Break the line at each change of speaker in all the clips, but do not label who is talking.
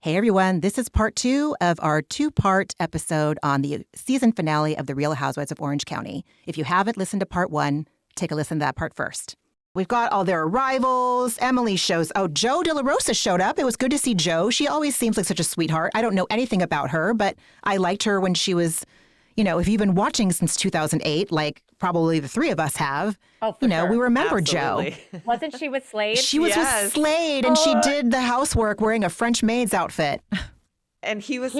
Hey everyone, this is part 2 of our 2-part episode on the season finale of The Real Housewives of Orange County. If you haven't listened to part 1, take a listen to that part first. We've got all their arrivals. Emily shows. Oh, Joe De La Rosa showed up. It was good to see Joe. She always seems like such a sweetheart. I don't know anything about her, but I liked her when she was, if you've been watching since 2008, like probably the three of us have,
sure.
we remember
Absolutely.
Joe.
Wasn't she with Slade?
She was with Slade, and she did the housework wearing a French maid's outfit.
And he was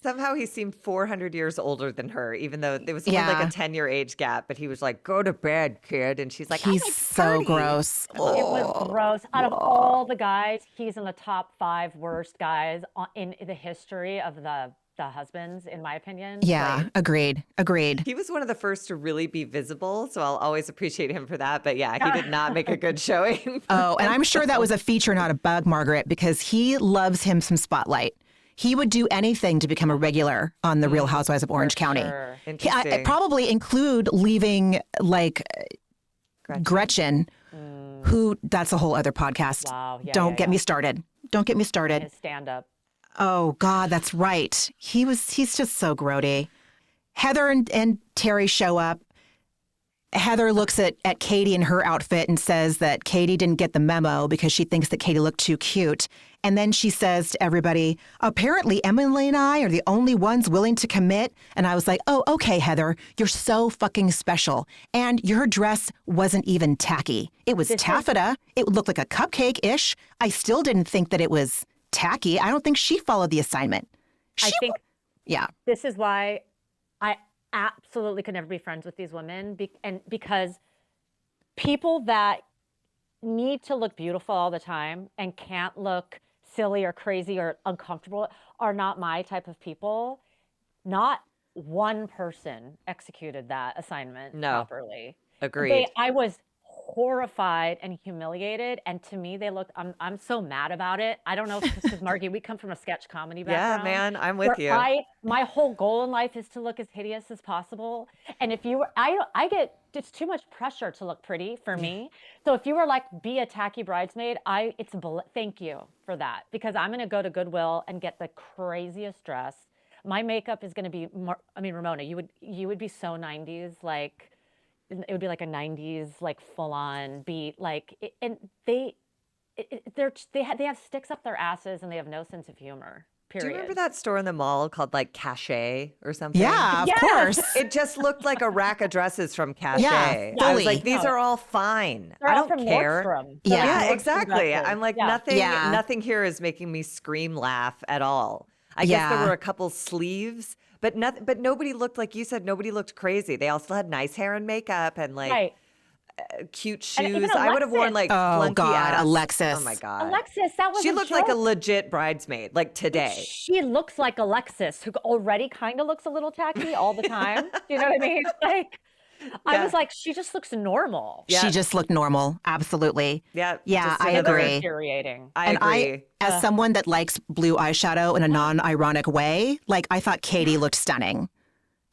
somehow he seemed 400 years older than her, even though there was only like a 10-year age gap. But he was like, "Go to bed, kid," and she's like,
"He's
like
so gross."
It was gross. Out of all the guys, he's in the top 5 worst guys in the history of the husbands, in my opinion.
Yeah, agreed.
He was one of the first to really be visible, so I'll always appreciate him for that. But yeah, he did not make a good showing.
And I'm sure that was a feature, not a bug, Margaret, because he loves him some spotlight. He would do anything to become a regular on The Real Housewives of Orange County.
Sure.
I probably include leaving like Gretchen, who that's a whole other podcast.
Wow. Yeah,
Don't get me started. Don't get me started.
His stand-up.
Oh God, that's right. He's just so grody. Heather and Terry show up. Heather looks at Katie in her outfit and says that Katie didn't get the memo because she thinks that Katie looked too cute. And then she says to everybody, apparently Emily and I are the only ones willing to commit. And I was like, oh, okay, Heather, you're so fucking special. And your dress wasn't even tacky. It was taffeta. It looked like a cupcake-ish. I still didn't think that it was tacky. I don't think she followed the assignment.
This is why I absolutely could never be friends with these women, because people that need to look beautiful all the time and can't look silly or crazy or uncomfortable are not my type of people. Not one person executed that assignment properly.
Agreed.
I was horrified and humiliated, and to me they looked, I'm so mad about it. I don't know if it's because Margie, we come from a sketch comedy background.
Yeah, man, I'm with you.
My whole goal in life is to look as hideous as possible, and if you were, I get, it's too much pressure to look pretty for me. So if you were like, be a tacky bridesmaid, thank you for that, because I'm going to go to Goodwill and get the craziest dress. My makeup is going to be more, Ramona, you would be so 90s, like it would be like a 90s, like full on beat, and they have sticks up their asses and they have no sense of humor. Period.
Do you remember that store in the mall called like Cachet or something?
Yeah, of course.
It just looked like a rack of dresses from Cachet.
Yeah,
I was like, these are all fine.
They're
I
all
don't
from
care.
Nordstrom.
Yeah, exactly. I'm like,
nothing.
nothing here is making me scream laugh at all. I guess there were a couple sleeves, but nobody looked, like you said, nobody looked crazy. They all still had nice hair and makeup and like cute shoes. I would have worn like flunky ass.
Alexis.
Oh my God.
Alexis, that was
She looked like a legit bridesmaid, like today.
She looks like Alexis, who already kind of looks a little tacky all the time. You know what I mean? I was like, she just looks normal.
Yeah. She just looked normal. Absolutely.
Yeah.
I agree.
Infuriating.
I agree.
As someone that likes blue eyeshadow in a non-ironic way, like I thought Katie looked stunning.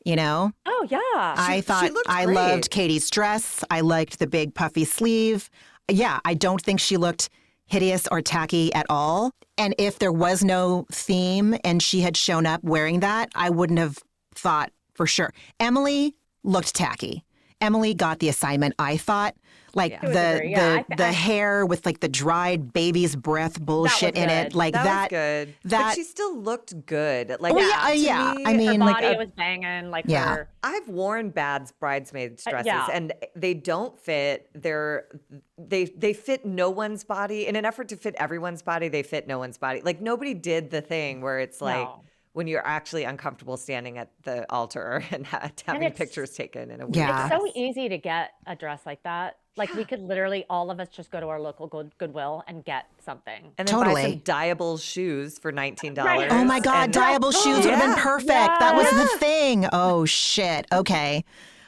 Oh
yeah.
I thought I loved Katie's dress. I liked the big puffy sleeve. Yeah, I don't think she looked hideous or tacky at all. And if there was no theme and she had shown up wearing that, I wouldn't have thought for sure. Emily looked tacky. Emily got the assignment, I thought. Like the hair with like the dried baby's breath bullshit in it. Like that.
Was good. But she still looked good. Like,
me,
I mean, her body was banging. Like her.
I've worn bad bridesmaids dresses and they don't fit. They fit no one's body. In an effort to fit everyone's body, they fit no one's body. Like nobody did the thing where it's like, when you're actually uncomfortable standing at the altar and having pictures taken in a weird
It's so easy to get a dress like that. Like we could literally, all of us just go to our local Goodwill and get something.
And then buy some dyeable shoes for $19.
Right.
Oh my God, dyeable shoes would have been perfect. Yeah. That was the thing. Oh shit. Okay.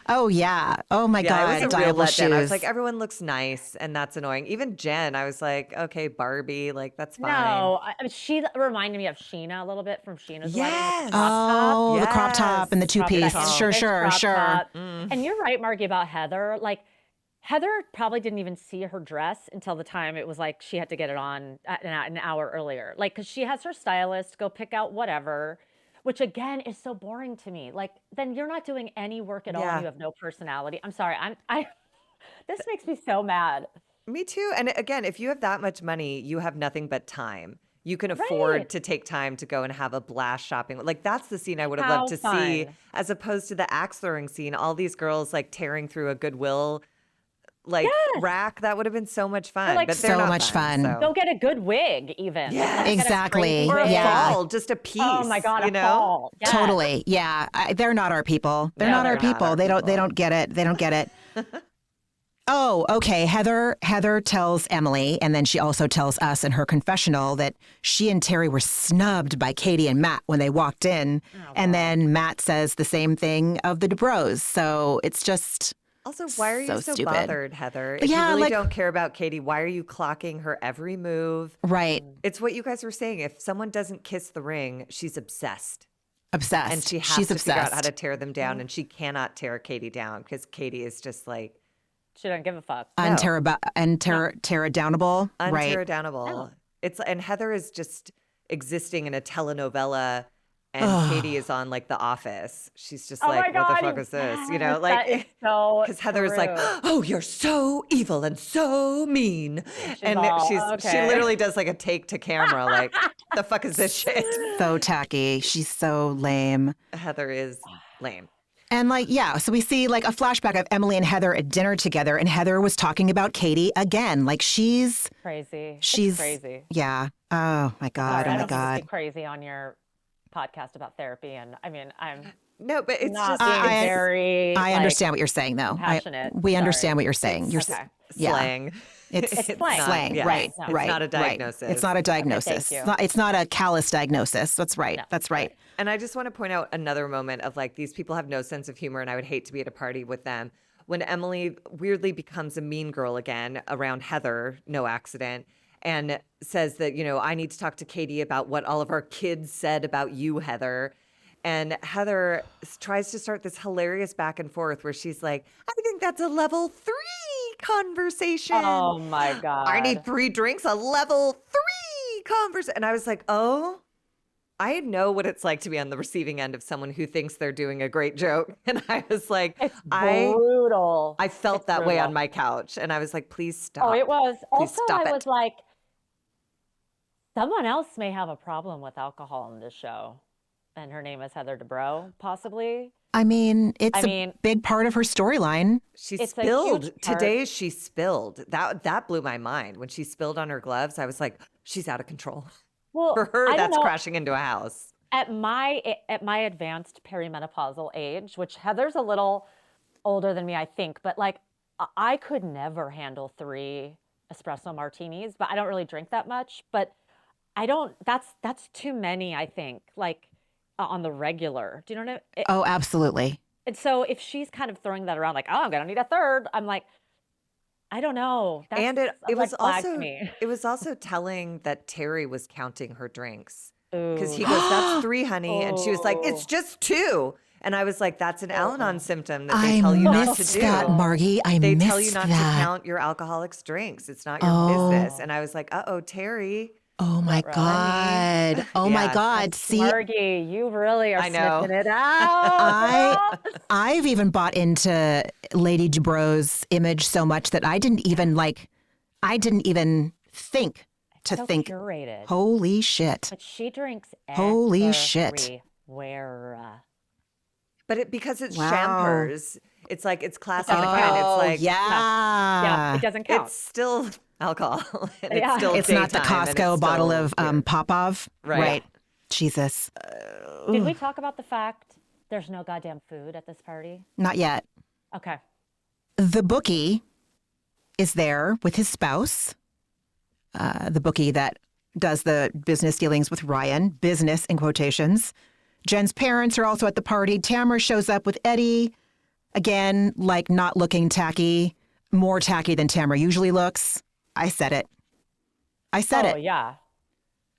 Oh yeah. Oh my God.
It was a real
dyeable
letdown.
shoes.
I was like, everyone looks nice, and that's annoying. Even Jen, I was like, okay, Barbie, like that's fine.
No, she reminded me of Sheena a little bit from Sheena's wedding.
The crop top and the two-piece. Sure.
And you're right, Margie, about Heather. Like Heather probably didn't even see her dress until the time it was like she had to get it on an hour earlier. Like, because she has her stylist go pick out whatever, which again is so boring to me. Like, then you're not doing any work at all and
Yeah.
you have no personality. I'm sorry. This makes me so mad.
Me too. And again, if you have that much money, you have nothing but time. You can
Right.
afford to take time to go and have a blast shopping. Like that's the scene I would have loved to
How
see,
fun.
as opposed to the axe throwing scene. All these girls like tearing through a Goodwill like
Yes.
rack. That would have been so much fun.
like,
but they're
So
not
much fun.
So.
Go get a good wig, even.
Yes.
Like, let's get a
Exactly.
crazy
Or a
wig.
Yeah.
fall, just a piece.
Oh my God,
you
a
know?
fall. Yes.
Totally. Yeah. They're not our people. They're
No,
not our
they're not
people.
our
They
people.
don't get it. They don't get it. Oh, okay. Heather tells Emily, and then she also tells us in her confessional that she and Terry were snubbed by Katie and Matt when they walked in. And then Matt says the same thing of the DeBros. So it's just
Also, why are you so
stupid.
bothered, Heather? If
Yeah,
you really
like-
don't care about Katie, why are you clocking her every move?
right.
It's what you guys were saying. If someone doesn't kiss the ring, she's obsessed.
Obsessed.
And she has
She's
to figure out how
obsessed.
to tear them down. And she cannot tear Katie down because Katie is just like
She doesn't give a fuck.
Unteardownable. Right.
unteardownable. And Heather is just existing in a telenovela, and Katie is on like The Office. She's just
Oh
like,
my
what the
God,
fuck is this? You know,
yes,
like
that is so
because Heather is like,
true.
oh, you're so evil and so mean, and
all,
she
okay.
literally does like a take to camera, like, the fuck is this shit?
So tacky. She's so lame.
Heather is lame.
And like, yeah, so we see like a flashback of Emily and Heather at dinner together, and Heather was talking about Katie again. Like she's
Crazy.
she's
It's crazy.
Yeah. Oh my God.
Sorry,
Oh
I
my
don't
God.
think it's crazy on your podcast about therapy. And I mean, I'm
No, but it's
not
just
being
I-
very.
I
like,
understand what you're saying, though.
passionate.
We understand
Sorry.
what you're saying. You're
okay.
yeah.
slang.
It's
slang.
slang.
yes.
Right.
It's
right.
not a
right.
diagnosis.
It's not a diagnosis.
you.
It's not a callous diagnosis. That's right.
No,
That's right.
And I just want to point out another moment of like, these people have no sense of humor, and I would hate to be at a party with them. When Emily weirdly becomes a mean girl again around Heather, no accident, and says that, I need to talk to Katie about what all of our kids said about you, Heather. And Heather tries to start this hilarious back and forth where she's like, I think that's a level 3 conversation.
Oh my God.
I need 3 drinks, a level 3 conversation. And I was like, oh, I know what it's like to be on the receiving end of someone who thinks they're doing a great joke. And I was like,
It's brutal.
I felt
It's
that way
brutal.
on my couch. And I was like, please stop.
Oh, it was.
Please
Also,
stop
I
it.
was like, someone else may have a problem with alcohol in this show. And her name is Heather Dubrow, possibly.
I mean, it's
I
a
mean-
big part of her storyline.
She
It's a
spilled
huge part.
today. She spilled. That blew my mind when she spilled on her gloves. I was like, she's out of control.
Well,
For her,
I don't
that's
know.
crashing into a house.
At my advanced perimenopausal age, which Heather's a little older than me, I think, but like I could never handle 3 espresso martinis, but I don't really drink that much. But I don't. That's too many, I think. Like on the regular. Do you know what I mean?
Oh, absolutely.
And so if she's kind of throwing that around, like, oh, I'm gonna need a third, I'm like, I don't know. That's
And
a
it was
red flag to
also
me.
it was also telling that Terry was counting her drinks. Because he
Ooh.
goes, that's 3, honey. And she was like,
Oh.
it's just 2. And I was like, that's an Al-Anon symptom that they
I
tell you not to
missed
do.
that, Margie. I
They
missed
tell you not
that.
to count your alcoholics' drinks. It's not your business. And I was like, uh-oh, Terry.
Oh my
Right.
God. Oh my
Yeah.
God. See,
Margie, you really are
I know.
sniffing it out.
I've even bought into Lady Dubrow's image so much that I didn't even think to
so
think,
curated.
holy shit.
But she drinks
Holy shit.
everywhere.
But because it's
Wow.
champers, it's like, it's classy and
doesn't
fine.
count.
It's like,
Yeah, it doesn't count.
it's still alcohol. And
Yeah.
it's still
It's not the
daytime, and
Costco
it's
bottle
still
of
beer.
Popov.
Right.
Jesus.
Did we talk about the fact there's no goddamn food at this party?
Not yet.
Okay.
The bookie is there with his spouse. The bookie that does the business dealings with Ryan, business in quotations. Jen's parents are also at the party. Tamara shows up with Eddie. Again, like not looking tacky, more tacky than Tamara usually looks. I said it. I said
Oh,
it.
yeah.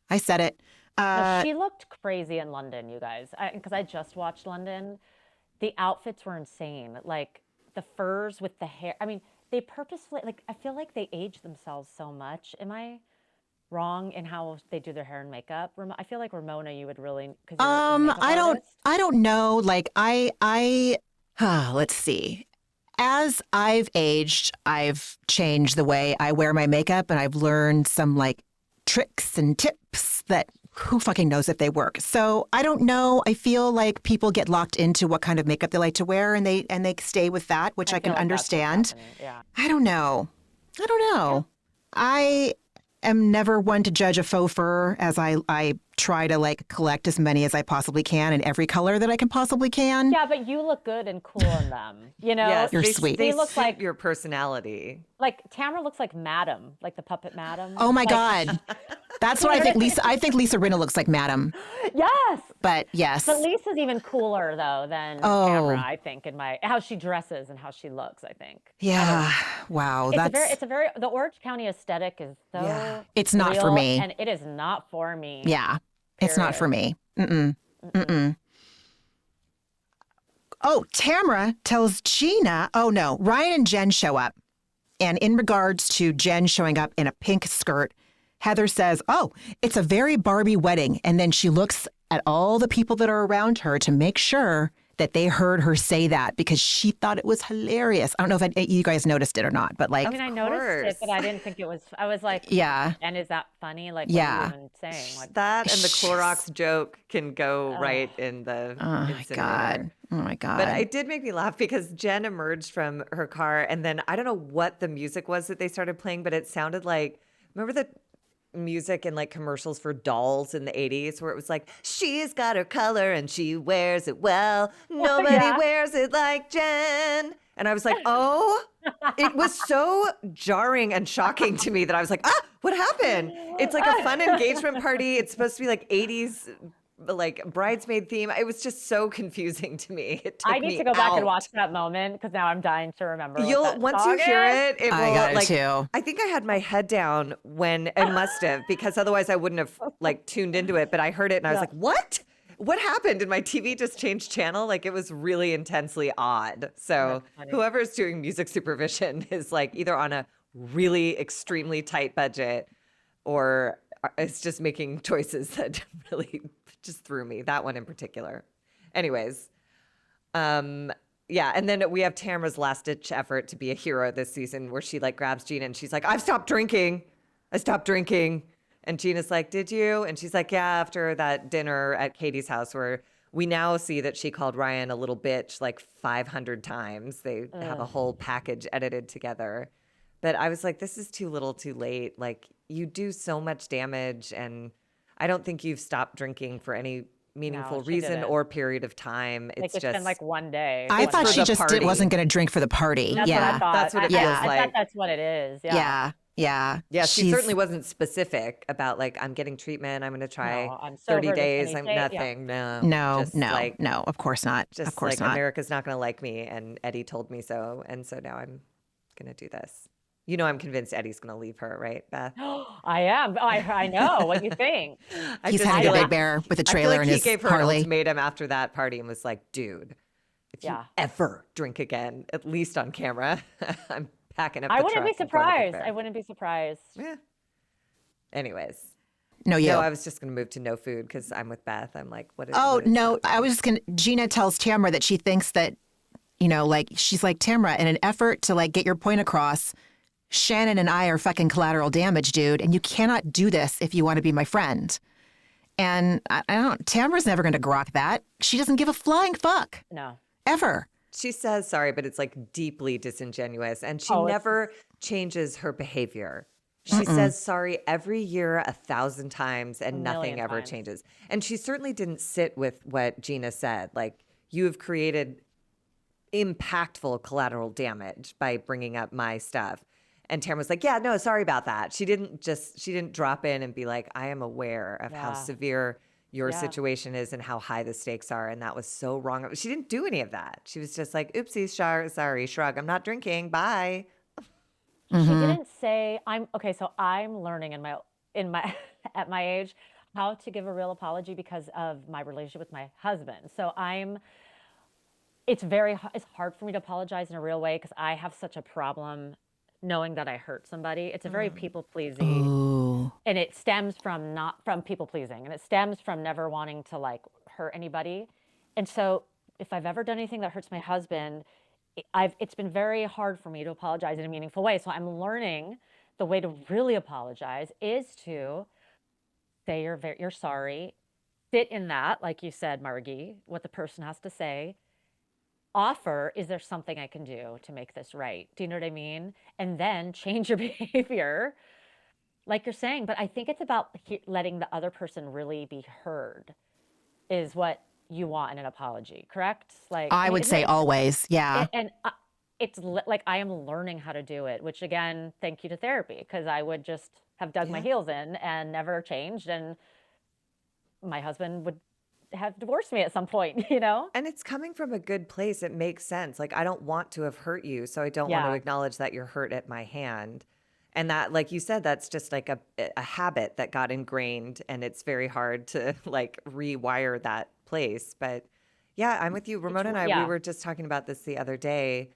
I said it.
No, she looked crazy in London, you guys. Because I just watched London. The outfits were insane. Like the furs with the hair. I mean, they purposefully, like, I feel like they age themselves so much. Am I wrong in how they do their hair and makeup? I feel like Ramona, you would really, because you're a makeup artist.
I don't know. Like let's see. As I've aged, I've changed the way I wear my makeup, and I've learned some like tricks and tips that who fucking knows if they work. So I don't know. I feel like people get locked into what kind of makeup they like to wear, and they stay with that, which I can
feel like that's what's
understand.
happening. Yeah.
I don't know. I am never one to judge a faux fur, as I try to like collect as many as I possibly can in every color that I can possibly can.
Yeah, but you look good and cool in them. You know,
Yes,
You're sweet.
They
look
suit
like
your personality.
like Tamara looks like Madam, like the puppet Madam.
Oh my
Like,
God. That's what I think I think Lisa Rinna looks like Madam.
Yes.
But yes.
But Lisa's even cooler though than Tamara, I think, in how she dresses and how she looks, I think.
Yeah. Wow.
It's a very the Orange County aesthetic is so
It's not for
real,
me.
and it is not for me.
Yeah. It's not for me. Oh, Tamara tells Gina, oh no, Ryan and Jen show up. And in regards to Jen showing up in a pink skirt, Heather says, oh, it's a very Barbie wedding. And then she looks at all the people that are around her to make sure that they heard her say that, because she thought it was hilarious. I don't know if you guys noticed it or not, but like,
I mean, I noticed it, but I didn't think it was. I was like,
yeah.
And is that funny? Like,
Yeah.
what are you even saying? Like,
That and the Clorox joke can go right in the incinerator.
Oh my God.
But it did make me laugh because Jen emerged from her car, and then I don't know what the music was that they started playing, but it sounded like, remember the music in like commercials for dolls in the 80s where it was like, she's got her color and she wears it well. Nobody wears it like Jen. And I was like, oh, it was so jarring and shocking to me that I was like, what happened? It's like a fun engagement party. It's supposed to be like 80s, like bridesmaid theme. It was just so confusing to me. It took
I need to go back and watch that moment because now I'm dying to remember.
Once you hear it, it will.
I got it
like,
too.
I think I had my head down when it must have, because otherwise I wouldn't have like tuned into it. But I heard it and I was like, what? What happened? Did my TV just change channel? Like, it was really intensely odd. So whoever's doing music supervision is like either on a really extremely tight budget or it's just making choices that really just threw me. That one in particular. Anyways, yeah. And then we have Tamara's last ditch effort to be a hero this season where she like grabs Gina and she's like, I've stopped drinking. I stopped drinking. And Gina's like, did you? And she's like, yeah, after that dinner at Katie's house where we now see that she called Ryan a little bitch like 500 times. They have a whole package edited together. But I was like, this is too little too late. Like, you do so much damage. And I don't think you've stopped drinking for any meaningful reason or period of time. It's just
been like one day.
I thought she just wasn't going to drink for the party.
That's what I thought.
That's what it feels like.
I thought that's what it is. Yeah.
Yeah.
She certainly wasn't specific about like, I'm getting treatment. I'm going to try 30 days. I'm nothing.
No,
Like,
no, of course not.
Just
of course
like
not.
America's not going to like me. And Eddie told me so. And so now I'm going to do this. You know, I'm convinced Eddie's going to leave her, right, Beth?
I am. I know. What do you think?
He's had a big bear with a trailer in his
Harley. He gave her
Harley.
an ultimatum after that party and was like, dude, if you ever drink again, at least on camera, I'm packing up the
I wouldn't be
truck and going to Big
surprised.
Bear.
I wouldn't be surprised.
Yeah. Anyways.
No,
I was just going to move to no food because I'm with Beth. I'm like, what is
I was just going to, Gina tells Tamara that she thinks that, you know, like, she's like, Tamara, in an effort to like get your point across, Shannon and I are fucking collateral damage, dude. And you cannot do this if you want to be my friend. And I don't, Tamara's never going to grok that. She doesn't give a flying fuck.
No.
Ever.
She says sorry, but it's like deeply disingenuous. And she never changes her behavior. She says sorry every year 1,000 times and nothing ever changes. And she certainly didn't sit with what Gina said. Like, you have created impactful collateral damage by bringing up my stuff. And Tamara was like, yeah, no, sorry about that. She didn't drop in and be like, I am aware of how severe your situation is and how high the stakes are. And that was so wrong. She didn't do any of that. She was just like, oopsie, sorry, shrug. I'm not drinking. Bye.
She didn't say so I'm learning in my at my age how to give a real apology because of my relationship with my husband. So it's hard for me to apologize in a real way because I have such a problem knowing that I hurt somebody. It's a very people-pleasing,
Ooh.
and it stems from not from people-pleasing, and it stems from never wanting to like hurt anybody. And so if I've ever done anything that hurts my husband, it's been very hard for me to apologize in a meaningful way. So I'm learning the way to really apologize is to say you're sorry, sit in that, like you said, Margie, what the person has to say. Offer, is there something I can do to make this right? Do you know what I mean? And then change your behavior, like you're saying. But I think it's about letting the other person really be heard, is what you want in an apology, correct? Like
I would say always, yeah.
It's like I am learning how to do it, which again, thank you to therapy, because I would just have dug my heels in and never changed, and my husband would have divorced me at some point, you know?
And it's coming from a good place. It makes sense. Like, I don't want to have hurt you, so I don't want to acknowledge that you're hurt at my hand. And that, like you said, that's just like a habit that got ingrained, and it's very hard to like rewire that place. But yeah, I'm with you. Ramona and I, we were just talking about this the other day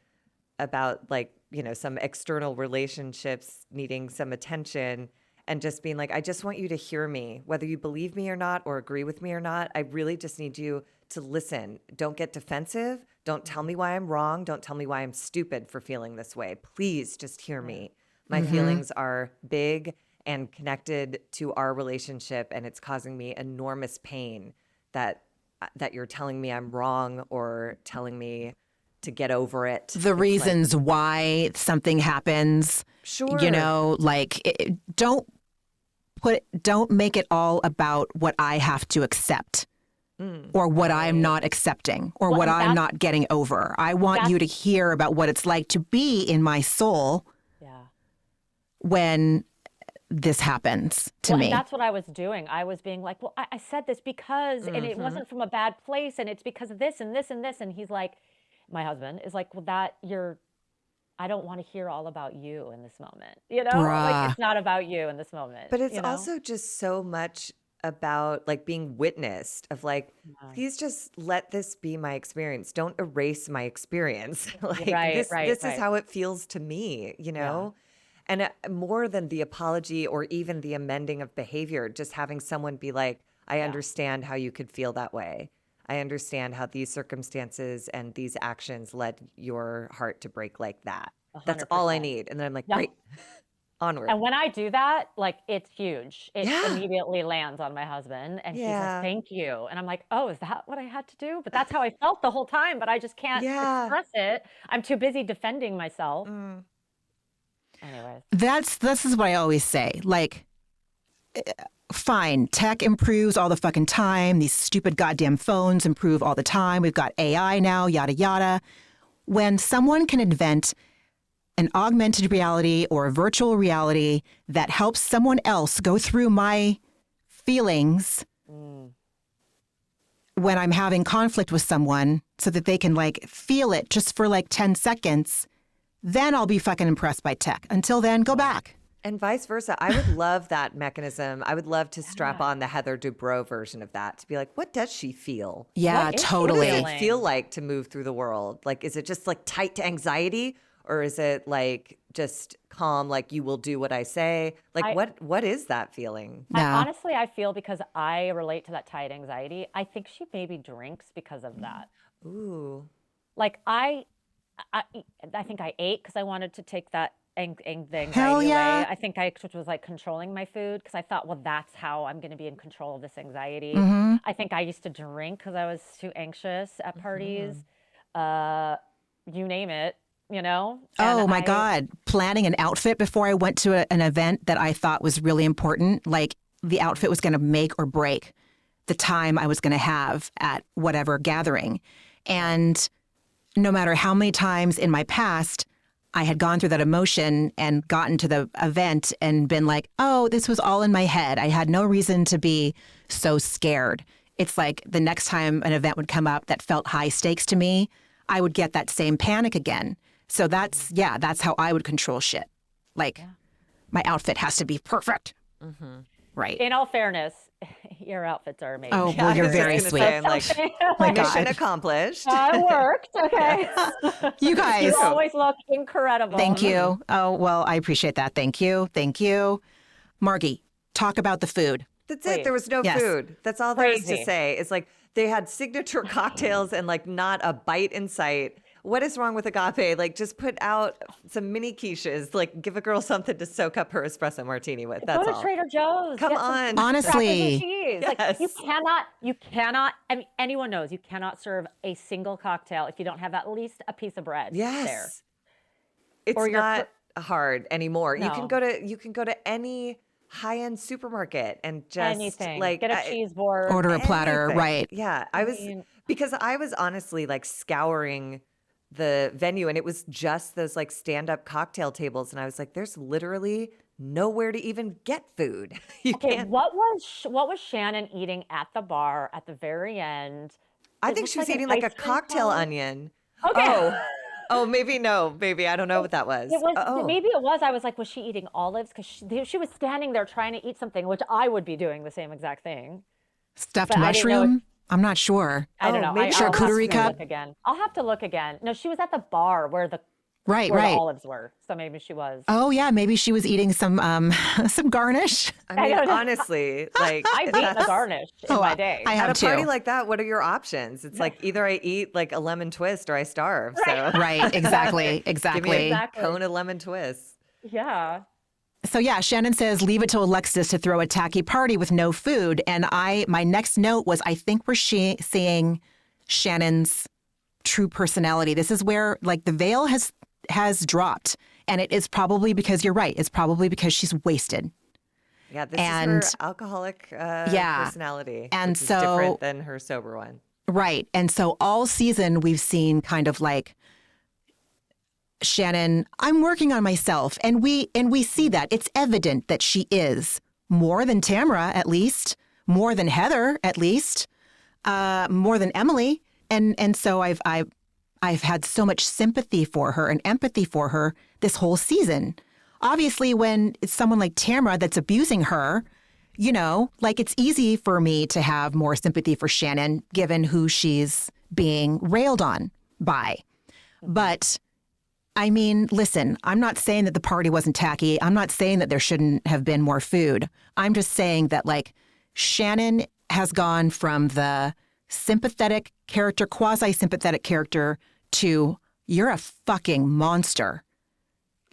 about like, you know, some external relationships needing some attention. And just being like, I just want you to hear me, whether you believe me or not, or agree with me or not. I really just need you to listen. Don't get defensive. Don't tell me why I'm wrong. Don't tell me why I'm stupid for feeling this way. Please just hear me. My feelings are big and connected to our relationship, and it's causing me enormous pain that you're telling me I'm wrong or telling me to get over it.
The reasons why something happens.
Sure.
You know, like don't make it all about what I have to accept or what I'm not accepting or what I'm not getting over. I want you to hear about what it's like to be in my soul when this happens to me.
And that's what I was doing. I was being like, well, I said this because, and it wasn't from a bad place, and it's because of this and this and this. And he's like, my husband is like, well, I don't want to hear all about you in this moment. You know, like it's not about you in this moment.
But it's also just so much about like being witnessed of like, please just let this be my experience. Don't erase my experience. Like this is how it feels to me, you know? And more than the apology or even the amending of behavior, just having someone be like, I understand how you could feel that way. I understand how these circumstances and these actions led your heart to break like that. 100%. That's all I need. And then I'm like, great, onward.
And when I do that, like it's huge. It immediately lands on my husband, and he's like, thank you. And I'm like, oh, is that what I had to do? But that's how I felt the whole time, but I just can't express it. I'm too busy defending myself. Anyways.
This is what I always say. Like, fine, tech improves all the fucking time. These stupid goddamn phones improve all the time. We've got AI now, yada, yada. When someone can invent an augmented reality or a virtual reality that helps someone else go through my feelings when I'm having conflict with someone so that they can like feel it just for like 10 seconds, then I'll be fucking impressed by tech. Until then, go back.
And vice versa. I would love that mechanism. I would love to strap on the Heather Dubrow version of that to be like, what does she feel?
Yeah, totally.
What does it feel like to move through the world? Like, is it just like tight to anxiety, or is it like just calm, like you will do what I say? Like, what is that feeling?
Honestly, I feel, because I relate to that tight anxiety, I think she maybe drinks because of that.
Ooh.
Like I think I ate because I wanted to take that the anxiety away. I think I was like controlling my food because I thought, well, that's how I'm going to be in control of this anxiety. I think I used to drink because I was too anxious at parties. You name it, you know?
Oh my God. Planning an outfit before I went to an event that I thought was really important. Like the outfit was going to make or break the time I was going to have at whatever gathering. And no matter how many times in my past I had gone through that emotion and gotten to the event and been like, oh, this was all in my head. I had no reason to be so scared. It's like the next time an event would come up that felt high stakes to me, I would get that same panic again. So that's how I would control shit. Like my outfit has to be perfect. Right.
In all fairness, your outfits are amazing.
Oh, well, you're very sweet.
I'm like,
My
mission
God.
accomplished.
It worked. Okay.
You guys.
You always look incredible.
Thank you. Oh, well, I appreciate that. Thank you. Thank you. Margie, talk about the food.
That's it. There was no
Yes.
food. That's all there is to
Crazy.
say. It's like they had signature cocktails and like not a bite in sight. What is wrong with Agape? Like, just put out some mini quiches. Like, give a girl something to soak up her espresso martini with. That's
Go to
all.
Trader Joe's.
Come
get some
on.
Honestly.
crackers and cheese.
Yes.
Like, you cannot, I mean, anyone knows you cannot serve a single cocktail if you don't have at least a piece of bread there.
Yes. It's
Or your
not hard anymore. You can
No.
go to any high-end supermarket and just
Anything.
like
Get a cheese board.
Order a platter,
anything.
right?
Yeah, because I was honestly like scouring the venue and it was just those like stand-up cocktail tables and I was like, there's literally nowhere to even get food. You
Okay,
can't.
what was Shannon eating at the bar at the very end?
I
It
think
looked
she was
like an
eating like a
ice cream
cocktail
cone.
onion.
Okay.
Oh, maybe no, maybe I don't know what that was.
It was
Oh.
maybe it was. I was like, was she eating olives? Because she was standing there trying to eat something, which I would be doing the same exact thing.
Stuffed
But I didn't know
mushroom? I'm not sure.
I don't know.
maybe
I'll have
charcuterie
to
cup?
look again. I'll have to look again. No, she was at the bar where the
Right,
where the
right.
olives were. So maybe she was.
Oh, yeah. Maybe she was eating some some garnish.
I mean,
don't know.
honestly, like
I've eaten a garnish in my day.
I
at
have
a party
too.
like that, what are your options? It's like either I eat like a lemon twist or I starve. So
Right, exactly,
give me
exactly.
a
Exactly.
cone of lemon twists.
Yeah.
So yeah, Shannon says, leave it to Alexis to throw a tacky party with no food. And my next note was, I think we're seeing Shannon's true personality. This is where like the veil has dropped. And it is probably because you're right. It's probably because she's wasted.
Yeah, this
And-
is her alcoholic
Yeah.
personality.
And
which is
so-
different than her sober one.
Right. And so all season we've seen kind of like Shannon, I'm working on myself. And we see that. It's evident that she is more than Tamara, at least, more than Heather, at least, more than Emily. And so I've had so much sympathy for her and empathy for her this whole season. Obviously, when it's someone like Tamara that's abusing her, you know, like it's easy for me to have more sympathy for Shannon given who she's being railed on by. But I mean, listen, I'm not saying that the party wasn't tacky. I'm not saying that there shouldn't have been more food. I'm just saying that like Shannon has gone from the sympathetic character, quasi-sympathetic character to you're a fucking monster.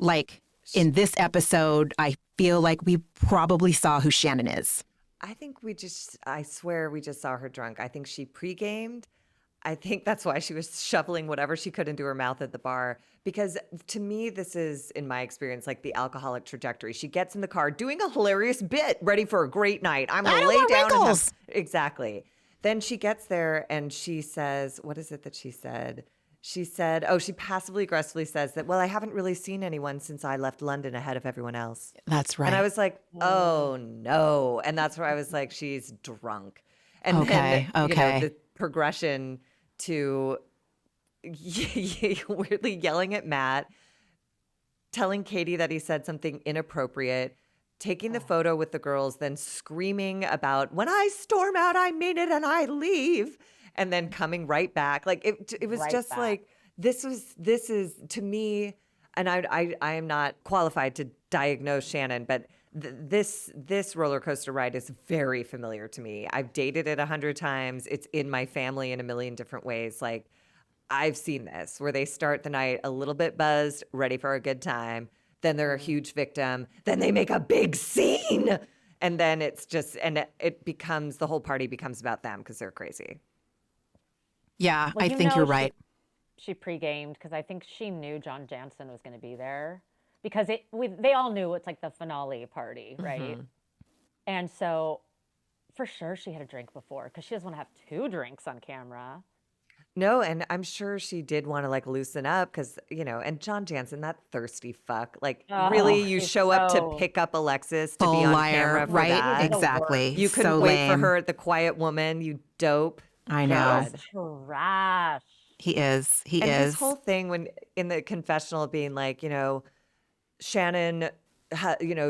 Like in this episode, I feel like we probably saw who Shannon is.
I think I swear we just saw her drunk. I think she pre-gamed. I think that's why she was shoveling whatever she could into her mouth at the bar. Because to me, this is, in my experience, like the alcoholic trajectory. She gets in the car doing a hilarious bit, ready for a great night. I'm going to lay down and have... Exactly. Then she gets there and she says, what is it that she said? She said, she passively aggressively says that, well, I haven't really seen anyone since I left London ahead of everyone else.
That's right.
And I was like, oh no. And that's where I was like, she's drunk. And
Okay,
then,
okay.
the progression to weirdly yelling at Matt, telling Katie that he said something inappropriate, taking the photo with the girls, then screaming about, when I storm out, I mean it and I leave. And then coming right back. Like it was
Right
just
back.
like, this is to me, and I am not qualified to diagnose Shannon, but this roller coaster ride is very familiar to me. I've dated it 100 times. It's in my family in a million different ways. Like I've seen this where they start the night a little bit buzzed, ready for a good time. Then they're a huge victim. Then they make a big scene. And then it's just, and it becomes, the whole party becomes about them because they're crazy.
Yeah,
Well,
I think you're right.
She pre-gamed because I think she knew John Jansen was going to be there because they all knew it's like the finale party, right?
Mm-hmm.
And so for sure she had a drink before because she doesn't want to have 2 drinks on camera.
No, and I'm sure she did want to like loosen up because, and John Jansen, that thirsty fuck, like really you
he's
show up to
so-
pick up Alexis to
Full
be on
liar,
camera for
right?
that.
Exactly.
You couldn't
so
wait for
lame.
her, the quiet woman, you dope.
I know.
God.
Trash.
He is. He
And
is.
his whole thing when in the confessional being like, Shannon,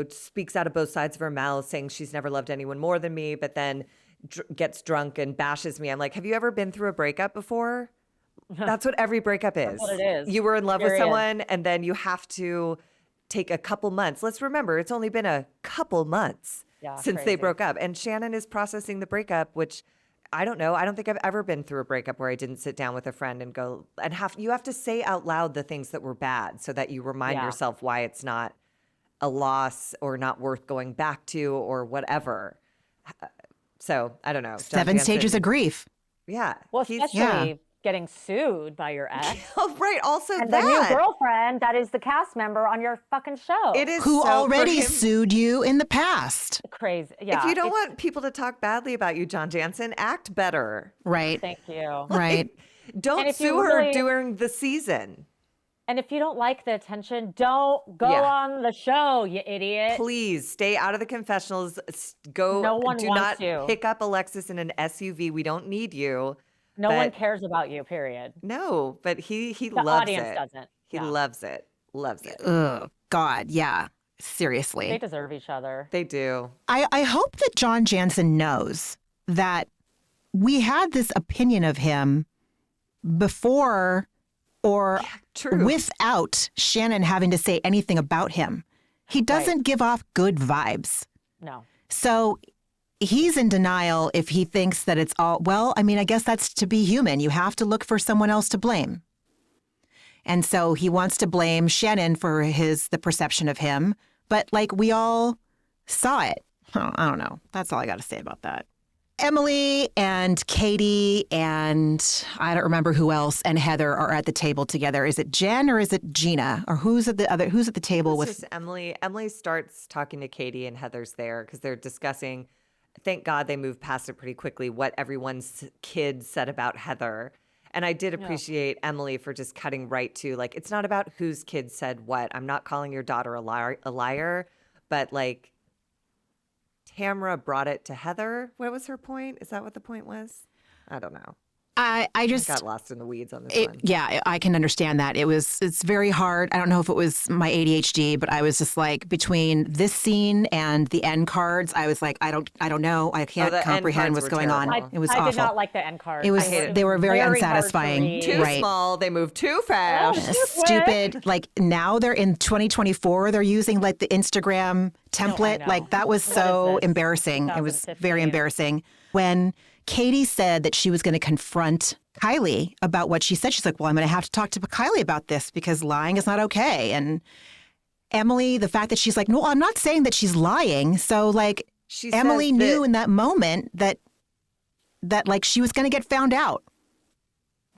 speaks out of both sides of her mouth saying she's never loved anyone more than me. But then gets drunk and bashes me. I'm like, have you ever been through a breakup before? That's what every breakup is.
That's what it is.
You were in love with
Period.
someone and then you have to take a couple months. Let's remember, it's only been a couple months since they broke up. And Shannon is processing the breakup, which I don't know. I don't think I've ever been through a breakup where I didn't sit down with a friend and go and you have to say out loud the things that were bad so that you remind yourself why it's not a loss or not worth going back to or whatever. So I don't know. John
7
Jansen,
stages of grief.
Yeah.
Well, especially getting sued by your ex.
Oh, right. Also
and
that.
the new girlfriend that is the cast member on your fucking show.
It is
who
so
already sued you in the past.
Crazy. Yeah.
If you don't want people to talk badly about you, John Jansen, act better.
Right.
Thank you.
Right.
Don't sue her during the season.
And if you don't like the attention, don't go on the show, you idiot.
Please stay out of the confessionals. Go.
No one
do
wants
not
you.
pick up Alexis in an SUV. We don't need you.
No one cares about you, period.
No, but he
The
loves
audience
it.
doesn't.
He loves it. Loves it.
Oh, God. Yeah. Seriously.
They deserve each other.
They do.
I hope that John Jansen knows that we had this opinion of him before or without Shannon having to say anything about him. He doesn't give off good vibes.
No.
So he's in denial if he thinks that it's all, well, I mean, I guess that's to be human. You have to look for someone else to blame. And so he wants to blame Shannon for the perception of him. But like we all saw it. I don't know. That's all I got to say about that. Emily and Katie and I don't remember who else and Heather are at the table together. Is it Jen or is it Gina? Or who's at the table with
just Emily? Emily starts talking to Katie and Heather's there because they're discussing, thank God they moved past it pretty quickly, what everyone's kids said about Heather. And I did appreciate Emily for just cutting right to, like, it's not about whose kids said what. I'm not calling your daughter a liar, but like, Tamra brought it to Heather. What was her point? Is that what the point was? I don't know.
I just
got lost in the weeds on this one.
Yeah, I can understand that. It's very hard. I don't know if it was my ADHD, but I was just like between this scene and the end cards, I was like, I don't know. I can't comprehend what's going on. It was awful.
I did not like the end cards.
They were very unsatisfying.
Too small. They moved too fast.
Stupid. Like now they're in 2024. They're using like the Instagram template. Like that was so embarrassing. It was very embarrassing. When Katie said that she was going to confront Kylie about what she said, she's like, well, I'm going to have to talk to Kylie about this because lying is not okay. And Emily, the fact that she's like, no, I'm not saying that she's lying. So like Emily knew in that moment that like she was going to get found out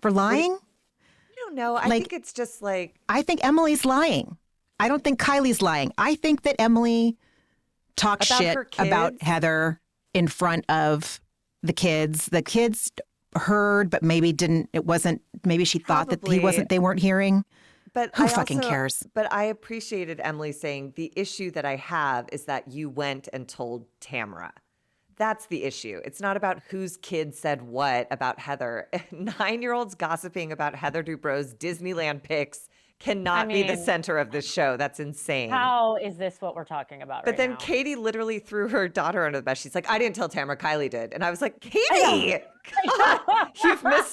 for lying.
I don't know. I think it's just like.
I think Emily's lying. I don't think Kylie's lying. I think that Emily talked shit about Heather in front of the kids. The kids heard, but maybe didn't. It wasn't. Maybe she thought that they weren't hearing.
But
who fucking cares?
But I appreciated Emily saying the issue that I have is that you went and told Tamra. That's the issue. It's not about whose kid said what about Heather. 9-year-olds gossiping about Heather Dubrow's Disneyland pics cannot be the center of this show. That's insane.
How is this what we're talking about
But
right
then
now?
Katie literally threw her daughter under the bus. She's like, I didn't tell Tamra, Kylie did. And I was like, Katie, God,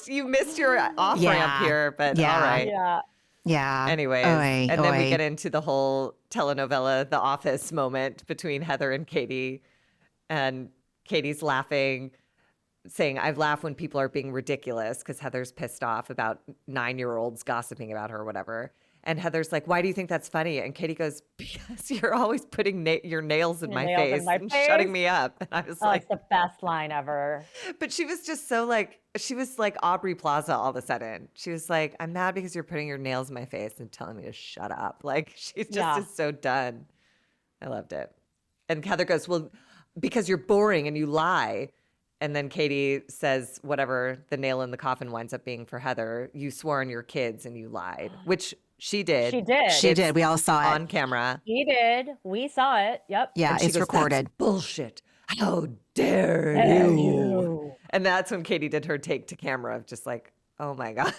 you missed your off-ramp here, but all right.
Yeah.
Anyways, and then we get into the whole telenovela, The Office moment between Heather and Katie. And Katie's laughing, saying, I've laughed when people are being ridiculous because Heather's pissed off about 9-year-olds gossiping about her or whatever. And Heather's like, why do you think that's funny? And Katie goes, because you're always putting your nails in my face and shutting me up. And I was like,
it's the best line ever.
But she was just so like, she was like Aubrey Plaza all of a sudden. She was like, I'm mad because you're putting your nails in my face and telling me to shut up. Like, she's just is so done. I loved it. And Heather goes, well, because you're boring and you lie. And then Katie says, whatever the nail in the coffin winds up being for Heather, you swore on your kids and you lied, which she did.
She did. We all saw it.
On camera.
She did. We saw it. Yep.
Yeah, it's recorded.
That's bullshit. How dare you? And that's when Katie did her take to camera of just like, oh my God.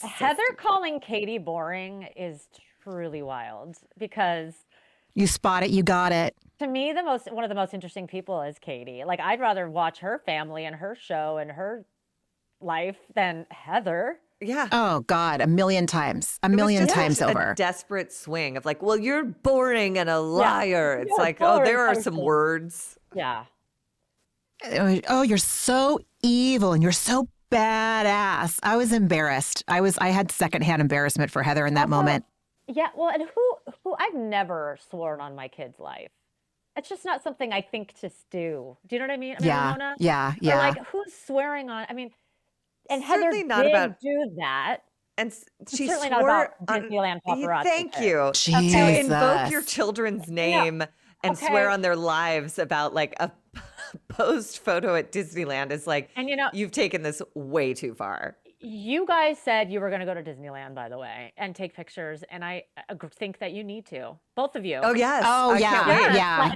Heather calling Katie boring is truly wild because.
You spot it, you got it.
To me, one of the most interesting people is Katie. Like, I'd rather watch her family and her show and her life than Heather.
Yeah.
Oh God, a million times over.
A desperate swing of like, well, you're boring and a liar. It's like, oh, there are some words.
Yeah.
Oh, you're so evil and you're so badass. I was embarrassed. I had secondhand embarrassment for Heather in that moment.
Yeah. Well, and who I've never sworn on my kid's life. It's just not something I think to do. Do you know what I mean? Ramona?
Yeah.
Or like, who's swearing on? I mean, and
Certainly
Heather
not
did
about
do that.
And she
certainly
swore
not about Disneyland paparazzi.
Thank you.
Jesus.
To invoke your children's name and swear on their lives about like a post photo at Disneyland is like, and you've taken this way too far.
You guys said you were going to go to Disneyland, by the way, and take pictures, and I think that you need to, both of you.
Oh yes.
Oh
I can't wait.
yeah.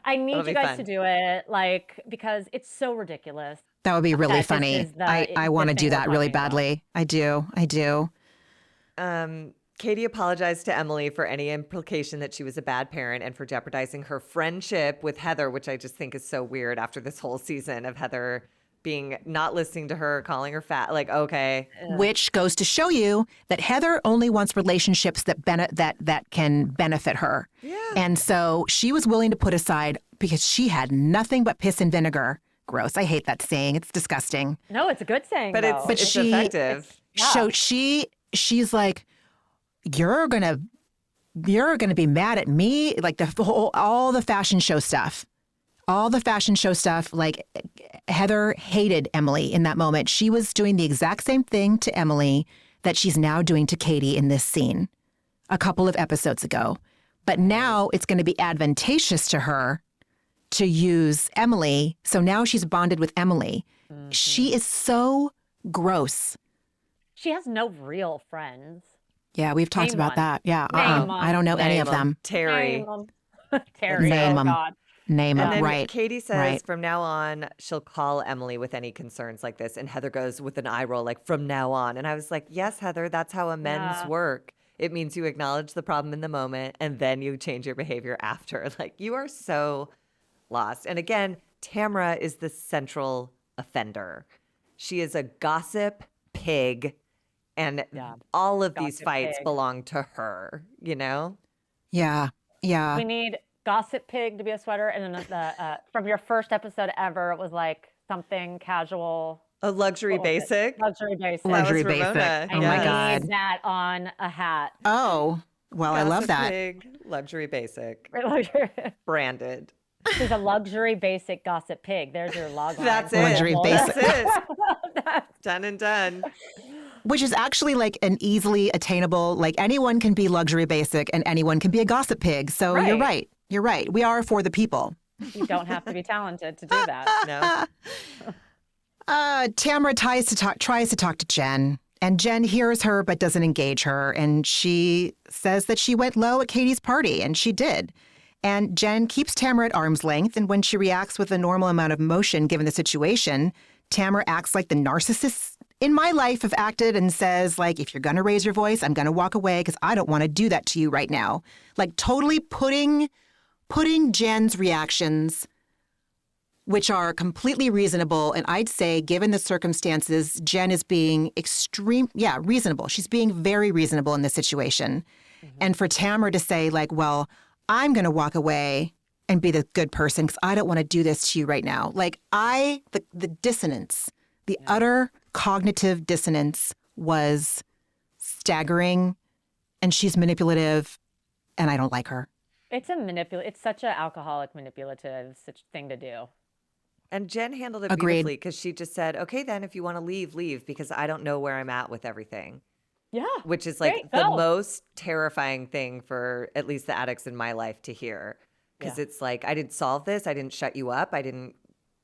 I need you guys to do it, like, because it's so ridiculous.
That would be really funny. I want to do that really badly. I do.
Katie apologized to Emily for any implication that she was a bad parent and for jeopardizing her friendship with Heather, which I just think is so weird after this whole season of Heather not listening to her, calling her fat. Like, okay.
Which goes to show you that Heather only wants relationships that can benefit her.
Yeah.
And so she was willing to put aside, because she had nothing but piss and vinegar. Gross. I hate that saying. It's disgusting.
No, it's a good saying.
But it's effective.
So she's like, you're gonna be mad at me, like all the fashion show stuff. Like, Heather hated Emily in that moment. She was doing the exact same thing to Emily that she's now doing to Katie in this scene a couple of episodes ago. But now it's going to be advantageous to her to use Emily. So now she's bonded with Emily. Mm-hmm. She is so gross.
She has no real friends.
Yeah, we've talked about that. Yeah, I don't know any of them.
Terry.
Terry.
Name them.
God.
Name them,
then
right.
Katie says from now on, she'll call Emily with any concerns like this. And Heather goes with an eye roll, like, from now on. And I was like, yes, Heather, that's how amends work. It means you acknowledge the problem in the moment and then you change your behavior after. Like, you are so lost. And again, Tamra is the central offender. She is a gossip pig. And all of these fights belong to her,
Yeah.
We need Gossip Pig to be a sweater, and then from your first episode ever, it was like something casual.
A luxury basic.
Luxury basic.
Luxury basic.
Oh
my God.
I need that on a hat.
Oh, well,
Gossip
I love that.
Pig, luxury basic. Branded.
She's a luxury basic Gossip Pig. There's your log line.
That's it.
Luxury basic.
That's it. Done and done.
Which is actually like an easily attainable, like anyone can be luxury basic and anyone can be a gossip pig. So you're right. You're right. We are for the people.
You don't have to be talented to do that.
No.
Tamra tries to talk to Jen, and Jen hears her but doesn't engage her. And she says that she went low at Katie's party, and she did. And Jen keeps Tamra at arm's length. And when she reacts with a normal amount of emotion given the situation, Tamra acts like the narcissists in my life have acted and says, like, if you're going to raise your voice, I'm going to walk away because I don't want to do that to you right now. Like, totally putting Jen's reactions, which are completely reasonable. And I'd say, given the circumstances, Jen is being reasonable. She's being very reasonable in this situation. Mm-hmm. And for Tamra to say, like, well, I'm going to walk away and be the good person because I don't want to do this to you right now. Like, the dissonance, the utter cognitive dissonance was staggering, and she's manipulative, and I don't like her.
It's such an alcoholic manipulative thing to do.
And Jen handled it beautifully because she just said, okay, then if you want to leave, leave, because I don't know where I'm at with everything.
Yeah.
Like the most terrifying thing for at least the addicts in my life to hear. Because it's like, I didn't solve this. I didn't shut you up. I didn't,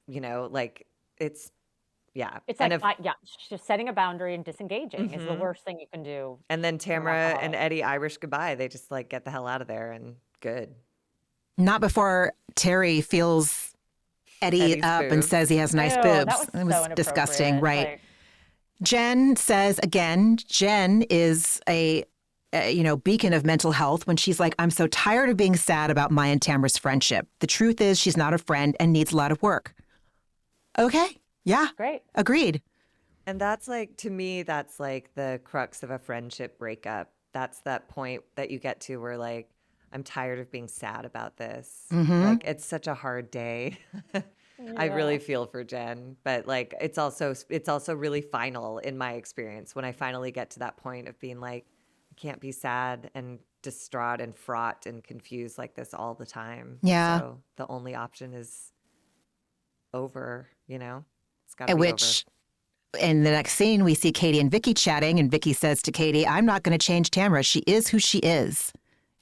it's, yeah.
It's like, just setting a boundary and disengaging is the worst thing you can do.
And then Tamra and Eddie Irish goodbye. They just like get the hell out of there and good.
Not before Terry feels Eddie up and says he has nice boobs. It was disgusting, right? Jen says, again, Jen is a beacon of mental health when she's like, I'm so tired of being sad about my and Tamara's friendship. The truth is she's not a friend and needs a lot of work. Okay. Yeah.
Great.
Agreed.
And that's like, to me, that's like the crux of a friendship breakup. That's that point that you get to where like, I'm tired of being sad about this. Like, it's such a hard day. I really feel for Jen, but like, it's also really final in my experience when I finally get to that point of being like, I can't be sad and distraught and fraught and confused like this all the time.
Yeah.
So the only option is over, it's got to be
Which, in the next scene, we see Katie and Vicky chatting, and Vicky says to Katie, I'm not going to change Tamara. She is who she is.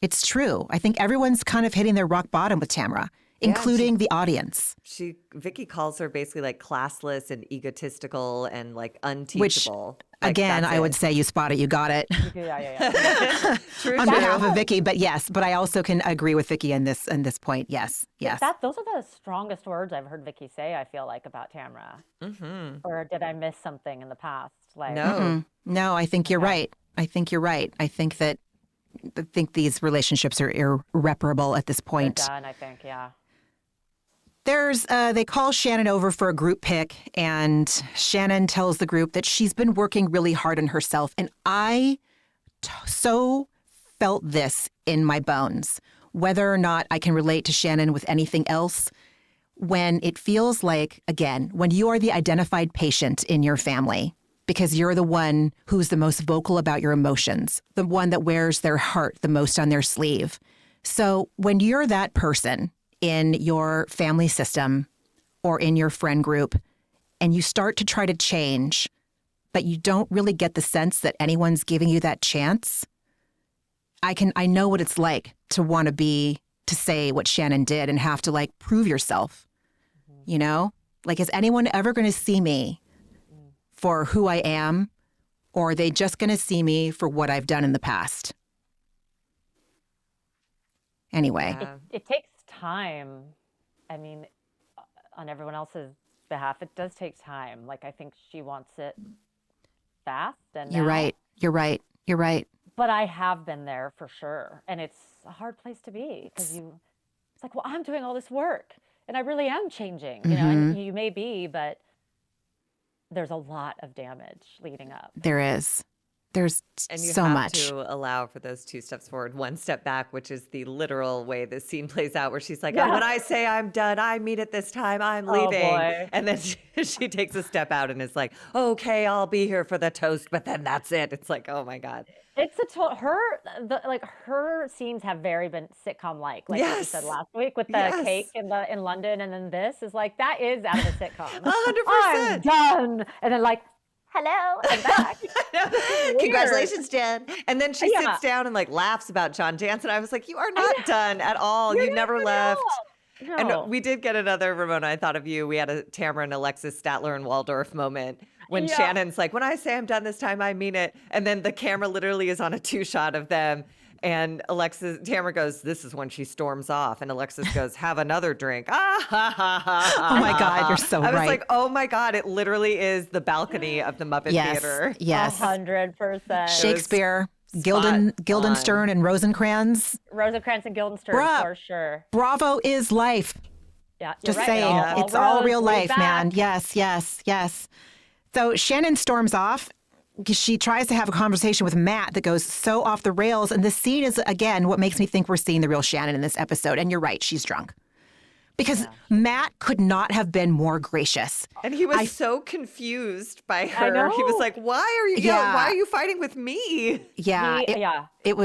It's true. I think everyone's kind of hitting their rock bottom with Tamara, including the audience.
Vicky calls her basically like classless and egotistical and like unteachable.
Which, again, I would say you spot it, you got it.
Yeah.
True.
On behalf of Vicky, but yes, but I also can agree with Vicky in this point. Yes.
Those are the strongest words I've heard Vicky say, I feel like, about Tamara. Or did I miss something in the past? Like,
No, I think you're right. I think these relationships are irreparable at this point.
They're done, I think, yeah.
They call Shannon over for a group pick, and Shannon tells the group that she's been working really hard on herself. And I so felt this in my bones, whether or not I can relate to Shannon with anything else, when it feels like, again, when you are the identified patient in your family, because you're the one who's the most vocal about your emotions, the one that wears their heart the most on their sleeve. So when you're that person in your family system or in your friend group, and you start to try to change, but you don't really get the sense that anyone's giving you that chance, I know what it's like to want to say what Shannon did and have to like prove yourself, Like, is anyone ever going to see me for who I am, or are they just going to see me for what I've done in the past? Anyway.
It takes time. I mean, on everyone else's behalf, it does take time. Like, I think she wants it fast. And
You're right.
But I have been there for sure. And it's a hard place to be because it's like, well, I'm doing all this work and I really am changing, and you may be, but there's a lot of damage leading up.
There is. There's
and you
so
have
much
to allow for those 2 steps forward, 1 step back, which is the literal way this scene plays out, where she's like, oh, when I say I'm done, I mean it this time, I'm leaving.
Boy.
And then she takes a step out and is like, okay, I'll be here for the toast, but then that's it. It's like, oh my God.
It's her scenes have very been sitcom like you said last week with the cake in London, and then this is like, that is out of a sitcom.
100%.
I'm done. And then like, hello, I'm back.
Congratulations, Jen. And then she sits down and like laughs about John Jansen. I was like, you are not done at all. You never left.
No.
And we did get another, Ramona, I thought of you. We had a Tamara and Alexis Statler and Waldorf moment when Shannon's like, when I say I'm done this time, I mean it. And then the camera literally is on a 2-shot of them. And Tamara goes, this is when she storms off. And Alexis goes, have another drink. Ah, ha, ha, ha,
Oh my God, you're so right.
I was like, oh my God, it literally is the balcony of the Muppet Theater.
Yes.
100%.
Shakespeare, Guildenstern and Rosencrantz.
Rosencrantz and Guildenstern, for sure.
Bravo is life.
Yeah,
just
right.
saying. It's all real life, man. Yes. So Shannon storms off. She tries to have a conversation with Matt that goes so off the rails. And this scene is, again, what makes me think we're seeing the real Shannon in this episode. And you're right, she's drunk. Because Matt could not have been more gracious.
And he was so confused by her. He was like, why are you fighting with me?
Yeah. It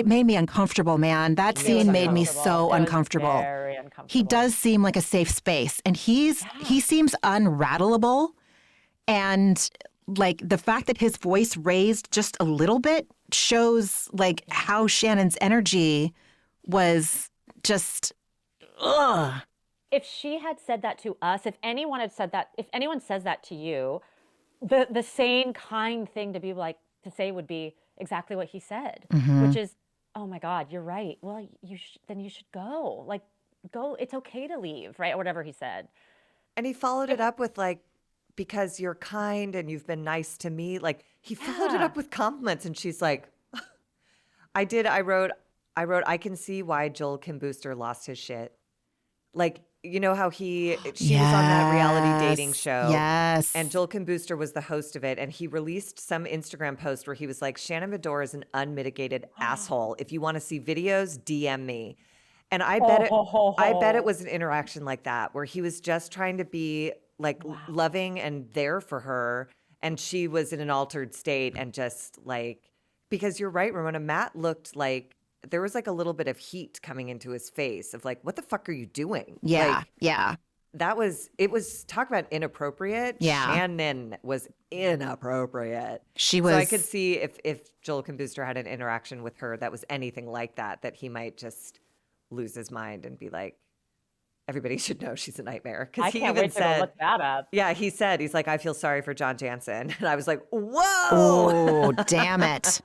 made me uncomfortable, man. That scene made me so uncomfortable.
Very uncomfortable.
He does seem like a safe space. And he seems unrattleable. And like the fact that his voice raised just a little bit shows like how Shannon's energy was just, ugh.
If she had said that to us, if anyone says that to you, the sane, kind thing to say would be exactly what he said, which is, oh my God, you're right. Well, then you should go. Like, go. It's okay to leave, right? Or whatever he said.
And he followed it up with like, because you're kind and you've been nice to me. Like, he followed it up with compliments. And she's like, I wrote, I can see why Joel Kim Booster lost his shit. Like, you know how she was on that reality dating show.
Yes.
And Joel Kim Booster was the host of it. And he released some Instagram post where he was like, Shannon Medore is an unmitigated asshole. If you want to see videos, DM me. And I bet it was an interaction like that where he was just trying to be like loving and there for her. And she was in an altered state and just like, because you're right, Ramona, Matt looked like there was like a little bit of heat coming into his face of like, what the fuck are you doing?
Yeah.
Like,
yeah.
It was talk about inappropriate.
Yeah.
Shannon was inappropriate.
She was.
So I could see if Joel Kim Booster had an interaction with her that was anything like that he might just lose his mind and be like, everybody should know she's a nightmare. Because he
can't
even
wait to
said,
go look that up.
yeah, he's like, I feel sorry for John Jansen. And I was like, whoa.
Oh, damn it.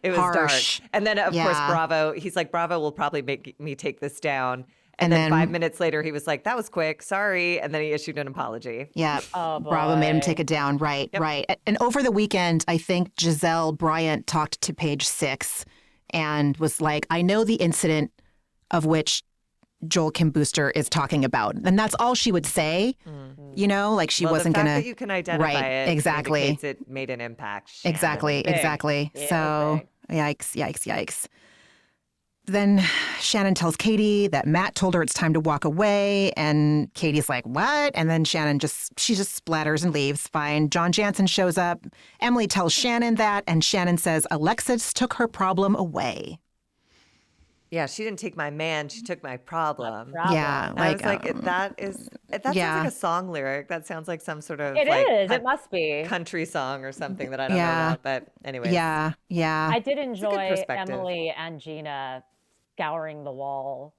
It was
Harsh.
dark. And then, of course,
Yeah.
Bravo, he's like, Bravo will probably make me take this down. And then 5 minutes later, he was like, that was quick. Sorry. And then he issued an apology.
Yeah.
Oh,
Bravo made him
boy.
take it down. Right.
Yep.
Right. And over the weekend, I think Giselle Bryant talked to Page Six and was like, I know the incident of which Joel Kim Booster is talking about. And that's all she would say, you know, like she wasn't
the fact
going to.
that you can identify it
exactly.
indicates it made an impact. Shannon.
Exactly.
Big.
Exactly.
Yeah,
So yikes. Then Shannon tells Katie that Matt told her it's time to walk away. And Katie's like, what? And then Shannon she just splatters and leaves. Fine. John Jansen shows up. Emily tells Shannon that. And Shannon says, Alexis took her problem away.
Yeah, she didn't take my man. She took my problem.
Yeah.
I was like, that sounds
yeah.
like a song lyric. That sounds like some sort of
It
like
is. It must be.
country song or something that I don't
Yeah.
know about. But anyway.
Yeah.
I did
a good
enjoy
perspective.
Emily and Gina scouring the wall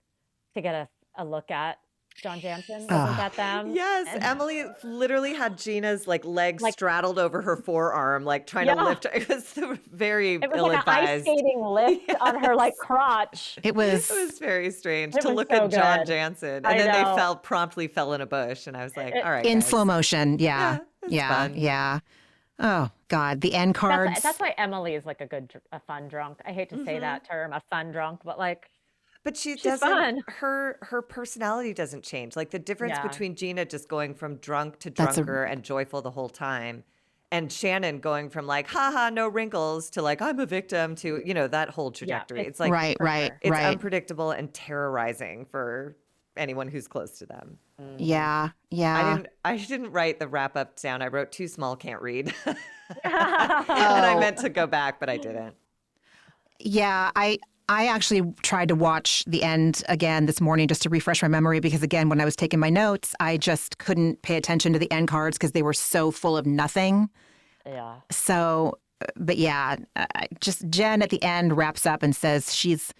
to get a look at John Jansen. Wasn't that them?
Yes,
And-
Emily literally had Gina's like legs straddled over her forearm, like trying to lift her. It was very
It was
ill-advised.
like an ice skating lift on her like crotch.
It was.
It was very strange
It
to
was
look
so
at John
good.
Jansen. And
I
then
know.
they promptly fell in a bush. And I was like, all right.
in
guys.
slow motion. Yeah.
it's
Yeah.
fun.
Yeah. Oh, God. The end cards.
That's why Emily is like a fun drunk. I hate to say that term, a fun drunk, but like
But she's
fun.
doesn't, her personality doesn't change. Like the difference
Yeah.
between Gina just going from drunk to
That's
drunker and joyful the whole time. And Shannon going from like, haha, no wrinkles to like, I'm a victim to, you know, that whole trajectory.
it's-
It's like,
right.
it's unpredictable and terrorizing for anyone who's close to them.
Yeah. Yeah.
I didn't write the wrap up down. I wrote too small, can't read. And I meant to go back, but I didn't.
Yeah, I actually tried to watch the end again this morning just to refresh my memory because, again, when I was taking my notes, I just couldn't pay attention to the end cards because they were so full of nothing.
yeah.
So, but yeah, just Jen at the end wraps up and says she's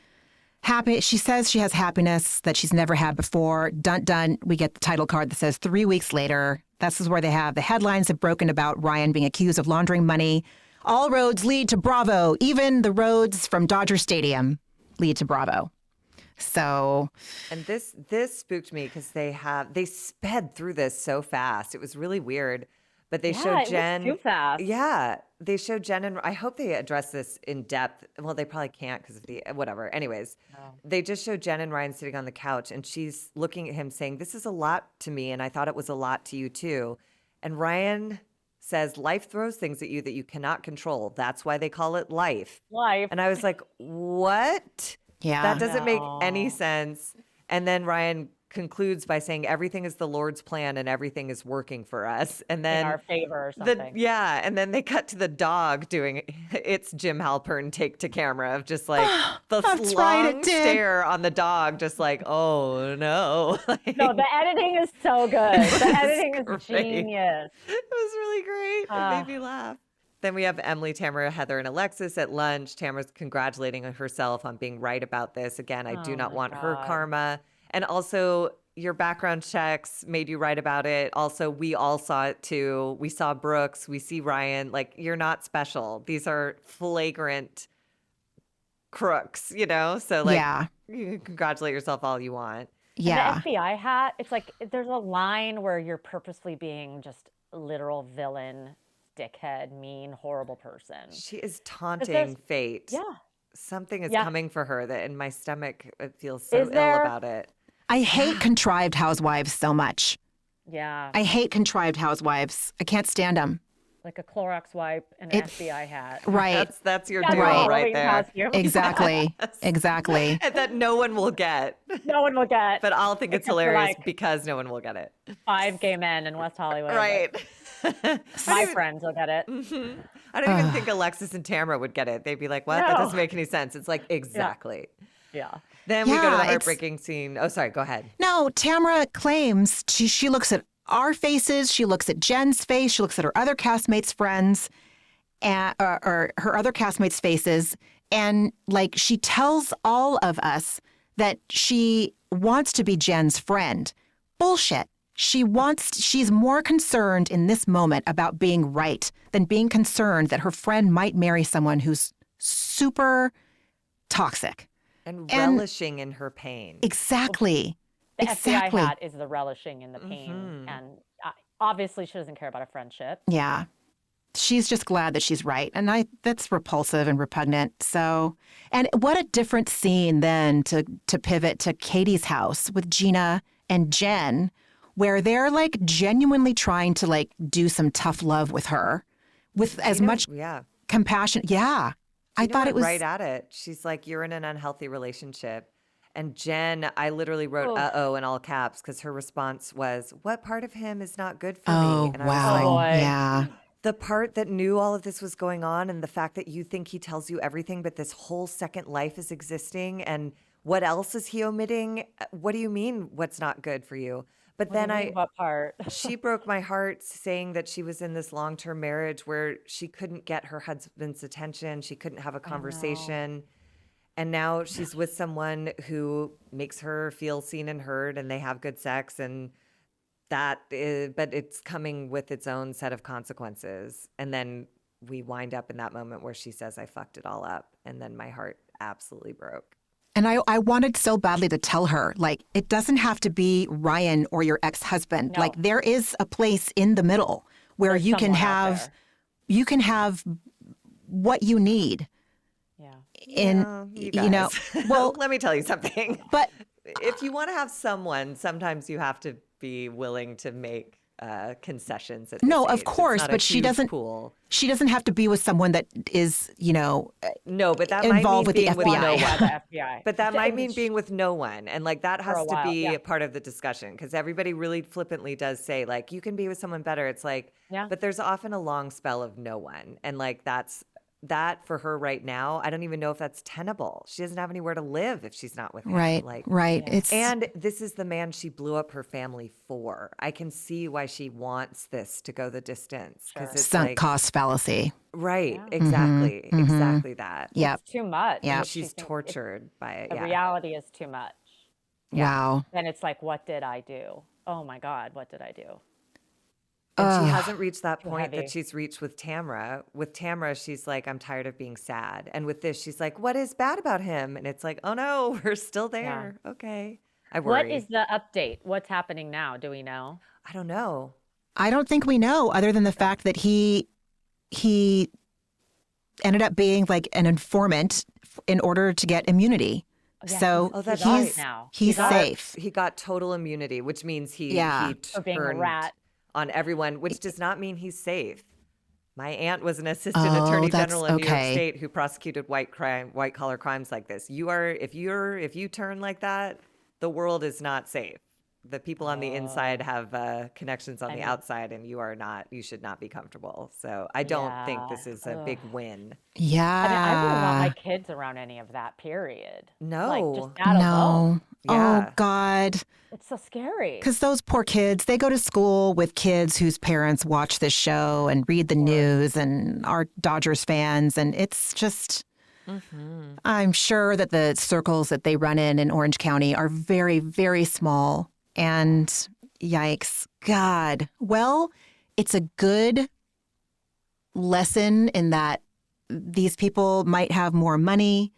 happy. She says she has happiness that she's never had before. Dun dun. We get the title card that says 3 weeks later. This is where they have the headlines have broken about Ryan being accused of laundering money. All roads lead to Bravo. Even the roads from Dodger Stadium lead to Bravo. So,
And this spooked me because they sped through this so fast. It was really weird. But they showed
it was
Jen.
too fast.
Yeah, they showed Jen, and I hope they address this in depth. Well, they probably can't because of the whatever. Anyways, they just showed Jen and Ryan sitting on the couch, and she's looking at him saying, "This is a lot to me, and I thought it was a lot to you too." And Ryan says, "Life throws things at you that you cannot control. That's why they call it life."
Life.
And I was like, "What?"
yeah.
That doesn't make any
No.
sense. And then Ryan concludes by saying everything is the Lord's plan and everything is working for us. And
in
then
our favor or something.
and then they cut to the dog doing it's Jim Halpern take to camera of just like the
That's right, it
long
did.
stare on the dog, just like, oh no. Like,
No, the editing is so good. The editing is
great.
genius.
it was really great. It made me laugh. Then we have Emily, Tamara, Heather, and Alexis at lunch. Tamara's congratulating herself on being right about this. Again, I do
Oh
not
my
want her
God.
karma. And also, your background checks made you right about it. Also, we all saw it too. We saw Brooks. We see Ryan. Like, you're not special. These are flagrant crooks, you know? So, like,
Yeah.
you can congratulate yourself all you want.
Yeah.
The FBI hat, it's like there's a line where you're purposely being just a literal villain dickhead, mean, horrible person.
She is taunting fate.
Yeah.
Something is coming for her that in my stomach, it feels so
Is
ill
there?
about it.
I hate contrived housewives so much.
Yeah.
I hate contrived housewives. I can't stand them.
Like a Clorox wipe and an FBI hat.
Right.
That's your
That's
duo
a
right
Halloween
there.
costume.
Exactly. Exactly.
And that no one will get.
No one will get.
But I'll think it's
Except for,
hilarious
like,
because no one will get it.
5 gay men in West Hollywood.
Right.
My friends will get it.
I don't even think Alexis and Tamara would get it. They'd be like, what? That
No.
doesn't make any sense. It's like, exactly.
Yeah.
Then we go to
Yeah,
the
it's-
heartbreaking scene. Oh, sorry. Go ahead.
No, Tamara claims she looks at our faces, she looks at Jen's face, she looks at her other castmates' friends, or her other castmates' faces, and like she tells all of us that she wants to be Jen's friend. Bullshit. She's more concerned in this moment about being right than being concerned that her friend might marry someone who's super toxic.
And relishing in her pain.
Exactly.
The
Exactly.
FBI hat is the relishing in the pain. And obviously she doesn't care about a friendship.
Yeah. She's just glad that she's right. And that's repulsive and repugnant. So, and what a different scene then to pivot to Katie's house with Gina and Jen, where they're like genuinely trying to like do some tough love with her with as much compassion. Yeah. I thought it was
right at it. She's like, you're in an unhealthy relationship. And Jen, I literally wrote uh-oh in all caps because her response was, what part of him is not good for me? And I was like,
yeah.
the part that knew all of this was going on and the fact that you think he tells you everything, but this whole second life is existing. And what else is he omitting? What do you mean what's not good for you? But then
what part?
she broke my heart saying that she was in this long-term marriage where she couldn't get her husband's attention. She couldn't have a conversation. And now she's with someone who makes her feel seen and heard and they have good sex but it's coming with its own set of consequences. And then we wind up in that moment where she says, I fucked it all up. And then my heart absolutely broke.
And I wanted so badly to tell her, like, it doesn't have to be Ryan or your ex-husband.
No.
Like, there is a place in the middle where
There's
you can have what you need.
Yeah.
You know,
well, let me tell you something.
But
if you want to have someone, sometimes you have to be willing to make concessions.
No,
this
of
age.
course, but she doesn't.
Pool.
She doesn't have to be with someone that is,
No, but that
involved
might
with
mean
the
being with
FBI.
no one.
The FBI.
But that might mean being with no one, and like that has
a
to
while,
be
yeah.
a part of the discussion because everybody really flippantly does say like you can be with someone better. It's like, but there's often a long spell of no one, and like that for her right now, I don't even know if that's tenable. She doesn't have anywhere to live if she's not with him.
Right.
And this is the man she blew up her family for. I can see why she wants this to go the distance because it's
sunk
like,
cost fallacy.
right, exactly, exactly that.
Yeah.
It's too much.
Yeah.
And she's tortured by it.
The
Yeah.
reality is too much.
Wow.
Then it's like, what did I do? Oh my God, what did I do?
And she hasn't reached that point
heavy.
that she's reached with Tamara. With Tamara, she's like, I'm tired of being sad. And with this, she's like, what is bad about him? And it's like, oh no, we're still there. Okay. I worry.
What is the update? What's happening now? Do we know?
I don't know.
I don't think we know, other than the fact that he ended up being like an informant in order to get immunity.
Yeah,
So
that's
he's
right.
now.
he's safe.
He got total immunity, which means he
For being a
turned
rat.
on everyone, which does not mean he's safe. My aunt was an assistant attorney general in New York State who prosecuted white collar crimes like this. If you turn like that, the world is not safe. The people on the inside have connections on the outside, and you should not be comfortable. So I don't think this is a big win.
Yeah.
I mean, I wouldn't want my kids around any of that, period.
No.
Like, just that alone.
Yeah.
Oh, God.
It's so scary.
Because those poor kids, they go to school with kids whose parents watch this show and read the news and are Dodgers fans. And it's just, I'm sure that the circles that they run in Orange County are very, very small. And yikes, God. Well, it's a good lesson in that these people might have more money.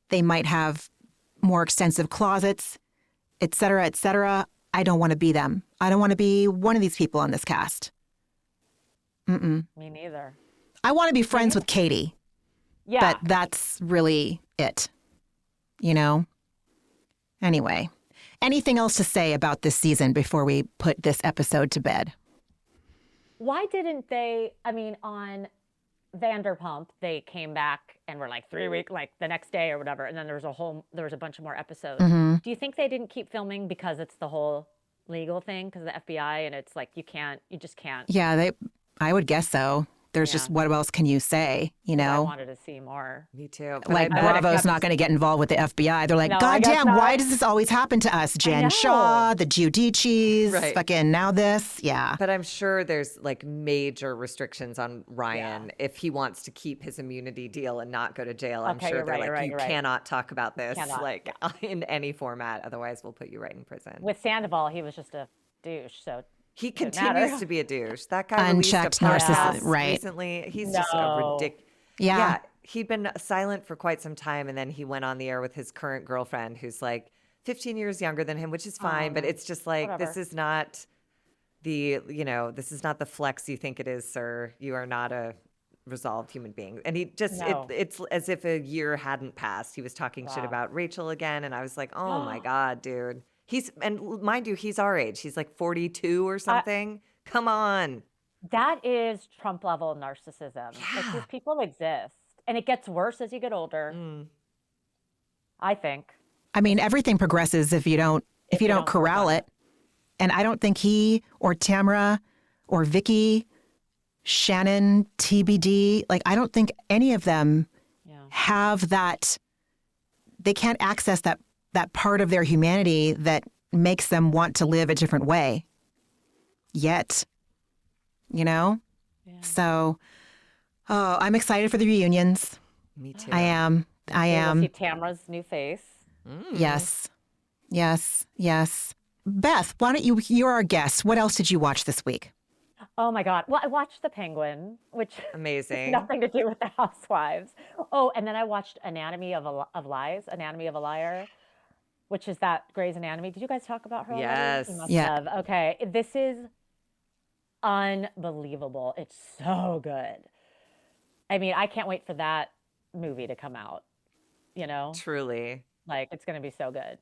They might have more extensive closets, et cetera, et cetera. I don't want to be them. I don't want to be one of these people on this cast. Mm-mm.
Me neither.
I want to be friends with Katie.
Yeah.
But that's really it, you know? Anyway, anything else to say about this season before we put this episode to bed?
Why didn't they, on Vanderpump, they came back and were like 3 weeks, like the next day or whatever. And then there was a bunch of more episodes.
Mm-hmm.
Do you think they didn't keep filming because it's the whole legal thing because of the FBI and it's like, you just can't.
Yeah, I would guess so. There's just, what else can you say, you know?
I wanted to see more.
Me too.
Like Bravo's not going to get involved with the FBI. They're like,
No,
God damn, why does this always happen to us? Jen Shaw, the Giudices, fucking now this. Yeah.
But I'm sure there's like major restrictions on Ryan if he wants to keep his immunity deal and not go to jail. I'm sure they're you cannot talk about this in any format. Otherwise, we'll put you right in prison.
With Sandoval, he was just a douche. So
he continues to be a douche. That guy
unchecked
released a podcast
narcissist,
recently. He's just a ridiculous.
Yeah.
He'd been silent for quite some time, and then he went on the air with his current girlfriend, who's like 15 years younger than him, which is fine. But it's just like this is not this is not the flex you think it is, sir. You are not a resolved human being. And he just it's as if a year hadn't passed. He was talking shit about Rachel again, and I was like, oh my God, dude. And mind you, he's our age. He's like 42 or something. Come on.
That is Trump level narcissism.
Yeah.
Like, these people exist. And it gets worse as you get older. I think.
I mean, everything progresses if you don't corral it. And I don't think he or Tamara or Vicky, Shannon, TBD, like I don't think any of them have that. They can't access that part of their humanity that makes them want to live a different way yet, you know? Yeah. So, I'm excited for the reunions.
Me too.
I am.
We'll see Tamara's new face.
Yes. Beth, why don't you're our guest. What else did you watch this week?
Oh my God. Well, I watched The Penguin, which
amazing.
has nothing to do with the Housewives. Oh, and then I watched Anatomy of a Liar, which is that Grey's Anatomy. Did you guys talk about her?
Yes.
You must have. Okay. This is unbelievable. It's so good. I mean, I can't wait for that movie to come out, you know?
Truly.
Like, it's going to be so good.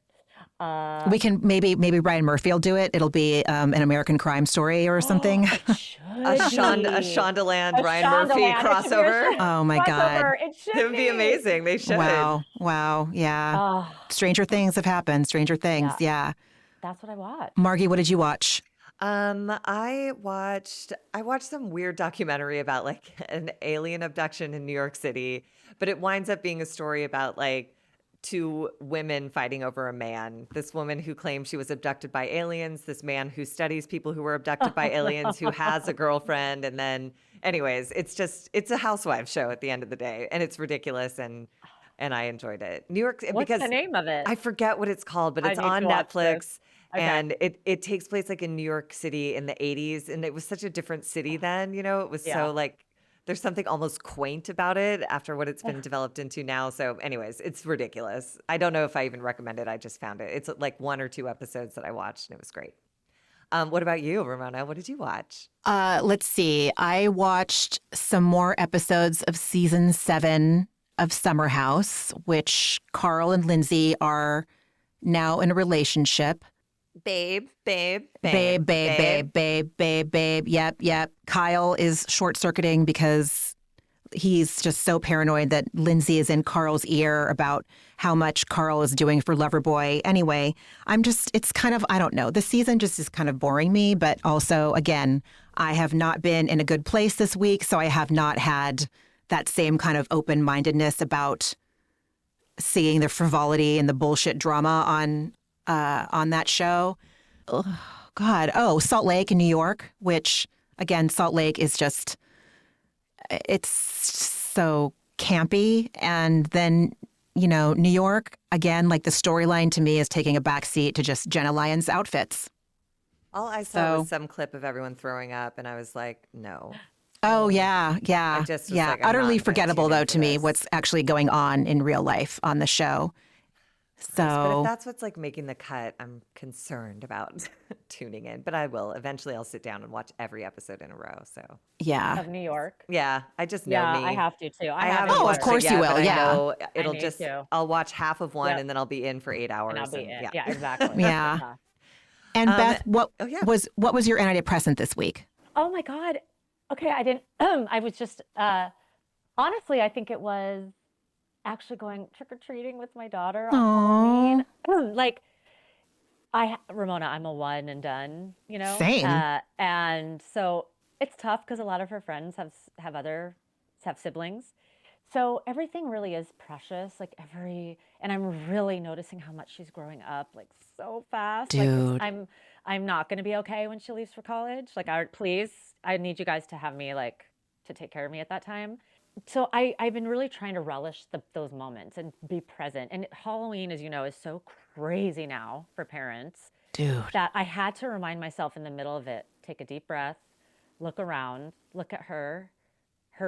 We can maybe Ryan Murphy will do it. It'll be an American Crime Story or something.
A Shondaland Ryan Murphy crossover.
Oh my God.
It would be amazing. They should.
Wow. Yeah. Stranger things have happened. Stranger things. Yeah.
That's what I watched.
Margie, what did you watch?
I watched some weird documentary about like an alien abduction in New York City, but it winds up being a story about like two women fighting over a man. This woman who claims she was abducted by aliens, this man who studies people who were abducted by aliens, who has a girlfriend. And then anyways, it's a housewife show at the end of the day. And it's ridiculous. And I enjoyed it. New York.
What's the name of it?
I forget what it's called, but it's on Netflix. Okay. And it takes place like in New York City in the 80s. And it was such a different city then, you know, it was so like, there's something almost quaint about it after what it's been developed into now. So anyways, it's ridiculous. I don't know if I even recommend it. I just found it. It's like 1 or 2 episodes that I watched and it was great. What about you, Ramona? What did you watch?
Let's see. I watched some more episodes of season 7 of Summer House, which Carl and Lindsay are now in a relationship.
Babe.
Yep. Kyle is short-circuiting because he's just so paranoid that Lindsay is in Carl's ear about how much Carl is doing for Loverboy. Anyway, it's kind of, I don't know. The season just is kind of boring me, but also, again, I have not been in a good place this week, so I have not had that same kind of open-mindedness about seeing the frivolity and the bullshit drama on that show. Oh, God. Oh, Salt Lake in New York, which, again, Salt Lake is just, it's so campy. And then, you know, New York, again, like the storyline to me is taking a backseat to just Jenna Lyon's outfits.
All I saw was some clip of everyone throwing up, and I was like, no.
Oh, yeah. I just was like, utterly forgettable, though, to me, what's actually going on in real life on the show.
But if that's what's like making the cut, I'm concerned about tuning in. But I will. Eventually I'll sit down and watch every episode in a row. So
Of New York.
yeah, I just know me.
I have to too.
I haven't
of
watched
course
it yet,
you will.
but
Yeah.
I know it'll
need to.
I'll watch half of one
Yep.
and then I'll be in for 8 hours.
And I'll be in.
Yeah.
Yeah, exactly.
Yeah. And Beth, what was your antidepressant this week?
Oh my God. Okay, I didn't. I was just. Honestly, I think it was actually going trick or treating with my daughter on Halloween. Like, Ramona, I'm a one and done. You know.
Same.
And so it's tough because a lot of her friends have siblings. So everything really is precious, and I'm really noticing how much she's growing up, like so fast.
Dude.
Like I'm not going to be okay when she leaves for college. Like, please, I need you guys to have me to take care of me at that time. So I've been really trying to relish those moments and be present. And Halloween, as you know, is so crazy now for parents.
Dude.
That I had to remind myself in the middle of it, take a deep breath, look around, look at her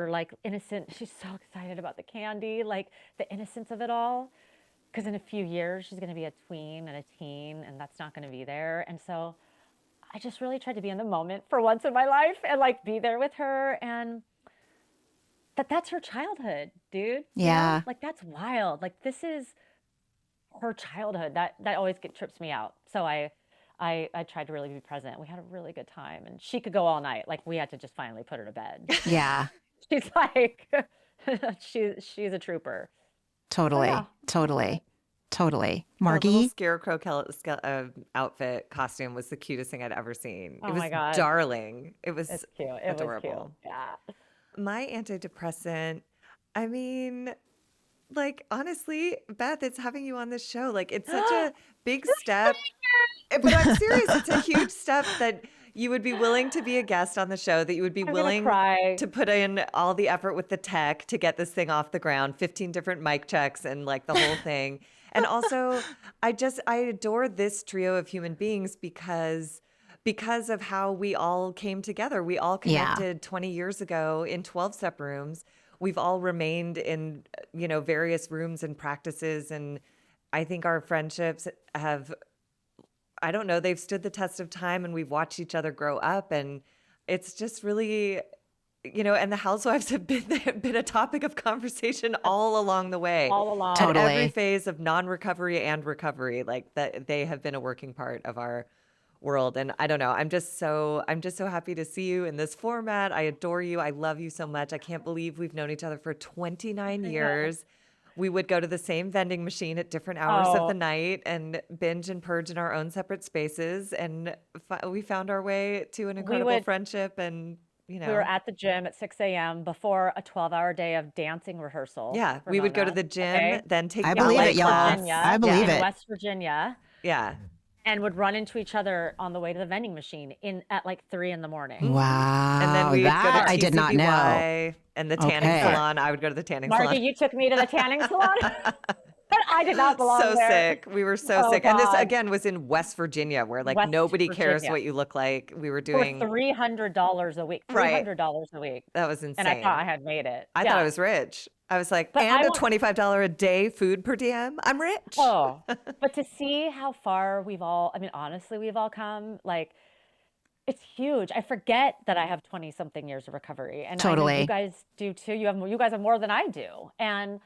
like innocent, she's so excited about the candy, like the innocence of it all. Because in a few years, she's going to be a tween and a teen, and that's not going to be there. And so I just really tried to be in the moment for once in my life and like be there with her. And that's her childhood, dude.
Yeah.
You know? Like, that's wild. Like, this is her childhood. That always trips me out. So I tried to really be present. We had a really good time, and she could go all night. Like, we had to just finally put her to bed.
Yeah.
She's like, she's a trooper.
Totally.
Yeah.
Totally.
The
Margie?
little scarecrow outfit costume was the cutest thing I'd ever seen.
Oh
it was
my God.
darling. It was
It's cute.
adorable.
Was cute. Yeah.
My antidepressant, I mean, like, honestly, Beth, it's having you on this show. Like, it's such a big step. But I'm serious. It's a huge step that you would be willing to be a guest on the show, that you would be willing to put in all the effort with the tech to get this thing off the ground, 15 different mic checks and like the whole thing. And also, I adore this trio of human beings because of how we all came together. We all connected 20 years ago in 12-step rooms. We've all remained in, various rooms and practices. And I think our friendships they've stood the test of time, and we've watched each other grow up. And it's just really, and the housewives have been a topic of conversation all along the way.
All along.
Totally.
At every phase of non-recovery and recovery, like that, they have been a working part of our world. And I don't know, I'm just so happy to see you in this format. I adore you. I love you so much. I can't believe we've known each other for 29 years. We would go to the same vending machine at different hours of the night and binge and purge in our own separate spaces. And we found our way to an incredible friendship. And, we were
at the gym at 6 a.m. before a 12-hour day of dancing rehearsal.
Yeah, we would go to the gym, then take
I believe it, y'all. I believe it.
West Virginia.
Yeah.
And would run into each other on the way to the vending machine at like 3 a.m.
Wow.
And then we'd go to
I did not know.
And the tanning salon. I would go to the tanning salon.
Margie, you took me to the tanning salon? But I did not belong there.
So sick. We were so sick.
God.
And this, again, was in West Virginia, where like nobody cares what you look like. We were doing
for $300 a week. $300 a week.
That was insane.
And I thought I had made it.
I thought I was rich. I was like, and a $25 a day food per diem. I'm rich.
Oh, but to see how far honestly, we've all come, like, it's huge. I forget that I have 20-something years of recovery. And
totally.
I know you guys do too. You guys have more than I do. And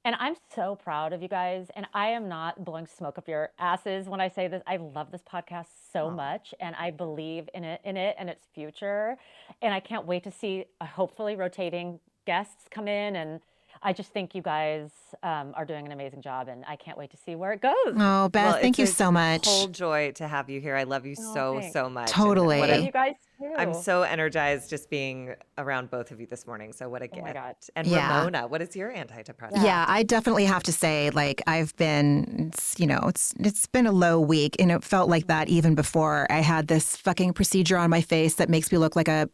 I'm so proud of you guys. And I am not blowing smoke up your asses when I say this. I love this podcast so much, and I believe in it and its future. And I can't wait to see hopefully rotating guests come in. And I just think you guys are doing an amazing job, and I can't wait to see where it goes.
Oh, Beth, thank you so much.
It's a whole joy to have you here. I love you so much.
Totally.
Love you guys too.
I'm so energized just being around both of you this morning. So what a gift.
Oh my God.
And Ramona, what is your antidepressant?
Yeah, I definitely have to say, like, I've been, it's been a low week, and it felt like that even before I had this fucking procedure on my face that makes me look like a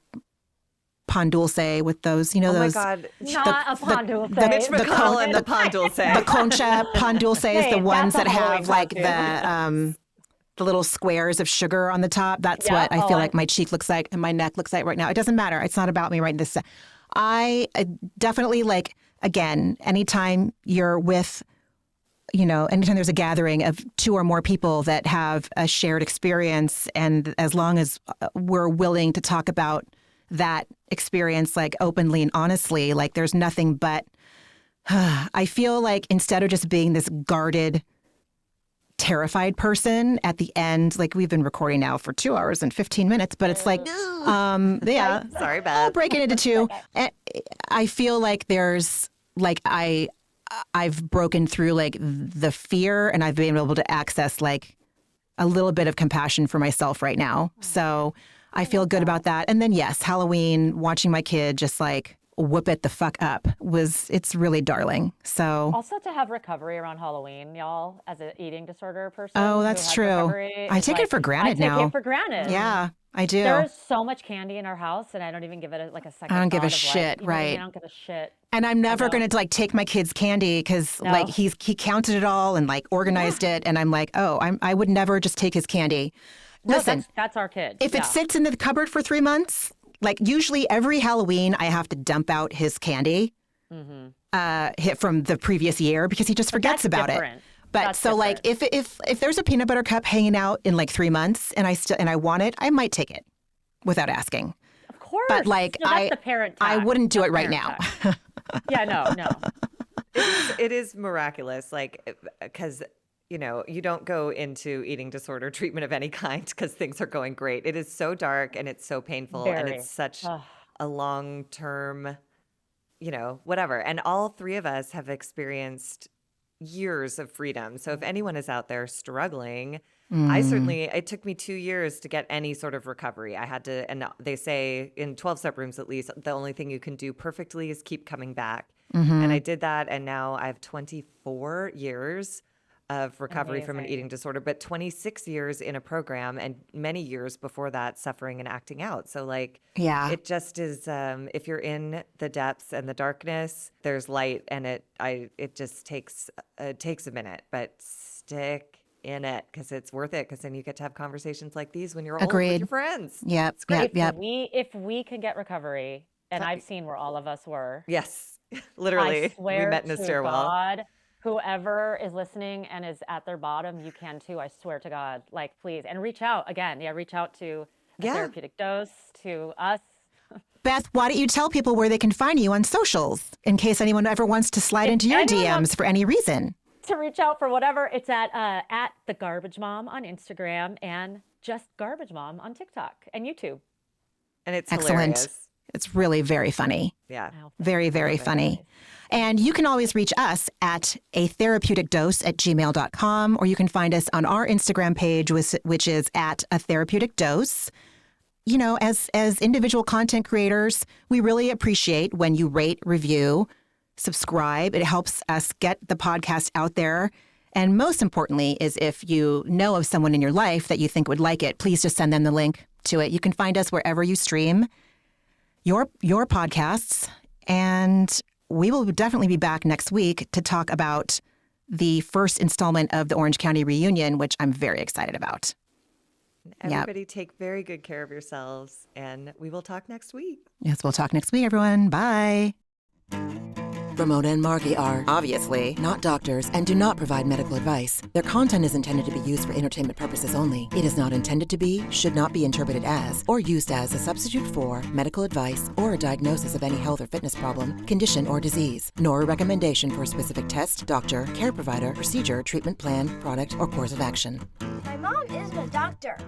pan dulce with those,
Oh
those.
my God.
Not a pan dulce.
Mitch McConnell and the pan dulce.
The concha pan dulce is the ones that
that's a
have
Halloween
like the little squares of sugar on the top. That's what I feel like my cheek looks like and my neck looks like right now. It doesn't matter. It's not about me right this. I definitely, like, again, anytime you're with anytime there's a gathering of 2 or more people that have a shared experience, and as long as we're willing to talk about that experience like openly and honestly, like there's nothing but, I feel like instead of just being this guarded, terrified person at the end, like we've been recording now for 2 hours and 15 minutes, but it's like, yeah.
Sorry, Beth.
I'll break it into 2. And I feel like there's like, I've broken through like the fear, and I've been able to access like a little bit of compassion for myself right now. So I feel good about that. And then yes, Halloween, watching my kid just like whoop it the fuck up it's really darling. So
also to have recovery around Halloween, y'all, as an eating disorder person.
Oh, that's true. I take it for granted now.
I take it for granted.
Yeah, I do.
There is so much candy in our house, and I don't even give it a second.
I don't give a
thought of,
shit, right?
I don't give a shit.
And I'm never going to like take my kid's candy because like he counted it all and like organized it, and I'm like, I would never just take his candy. Listen,
no, that's our kid.
If it sits in the cupboard for 3 months, like usually every Halloween I have to dump out his candy hit from the previous year because he just forgets about it. But that's so different. Like if there's a peanut butter cup hanging out in like 3 months and I want it, I might take it without asking.
Of course.
But like
that's the parent tax.
I wouldn't do it right now.
Yeah, no.
It is miraculous, like, because you don't go into eating disorder treatment of any kind because things are going great. It is so dark and it's so painful and it's such a long-term, whatever. And all 3 of us have experienced years of freedom. So if anyone is out there struggling, it took me 2 years to get any sort of recovery. I had to, and they say in 12-step rooms at least, the only thing you can do perfectly is keep coming back. And I did that, and now I have 24 years of recovery from an eating disorder, but 26 years in a program, and many years before that suffering and acting out. So like, it just is, if you're in the depths and the darkness, there's light, and it just takes a minute, but stick in it because it's worth it, because then you get to have conversations like these when you're old with your friends.
Yep.
It's great.
If we can get recovery, and I've seen where all of us were.
Yes, literally.
I swear
we met in a stairwell.
God, whoever is listening and is at their bottom, you can too. I swear to God. Like, please. And reach out again. Yeah, reach out to A Therapeutic Dose, to us.
Beth, why don't you tell people where they can find you on socials in case anyone ever wants to slide into your DMs for any reason?
To reach out for whatever, it's at The Garbage Mom on Instagram and Just Garbage Mom on TikTok and YouTube.
And it's
excellent.
Hilarious.
It's really very funny.
Yeah.
Very, very funny. And you can always reach us at atherapeuticdose@gmail.com, or you can find us on our Instagram page, which is at A Therapeutic Dose. As individual content creators, we really appreciate when you rate, review, subscribe. It helps us get the podcast out there. And most importantly is if you know of someone in your life that you think would like it, please just send them the link to it. You can find us wherever you stream your podcasts. And we will definitely be back next week to talk about the first installment of the Orange County reunion, which I'm very excited about.
Everybody take very good care of yourselves, and we will talk next week.
Yes, we'll talk next week, everyone. Bye. Ramona and Margie are, obviously, not doctors and do not provide medical advice. Their content is intended to be used for entertainment purposes only. It is not intended to be, should not be interpreted as, or used as a substitute for medical advice or a diagnosis of any health or fitness problem, condition, or disease, nor a recommendation for a specific test, doctor, care provider, procedure, treatment plan, product, or course of action.
My mom isn't a doctor.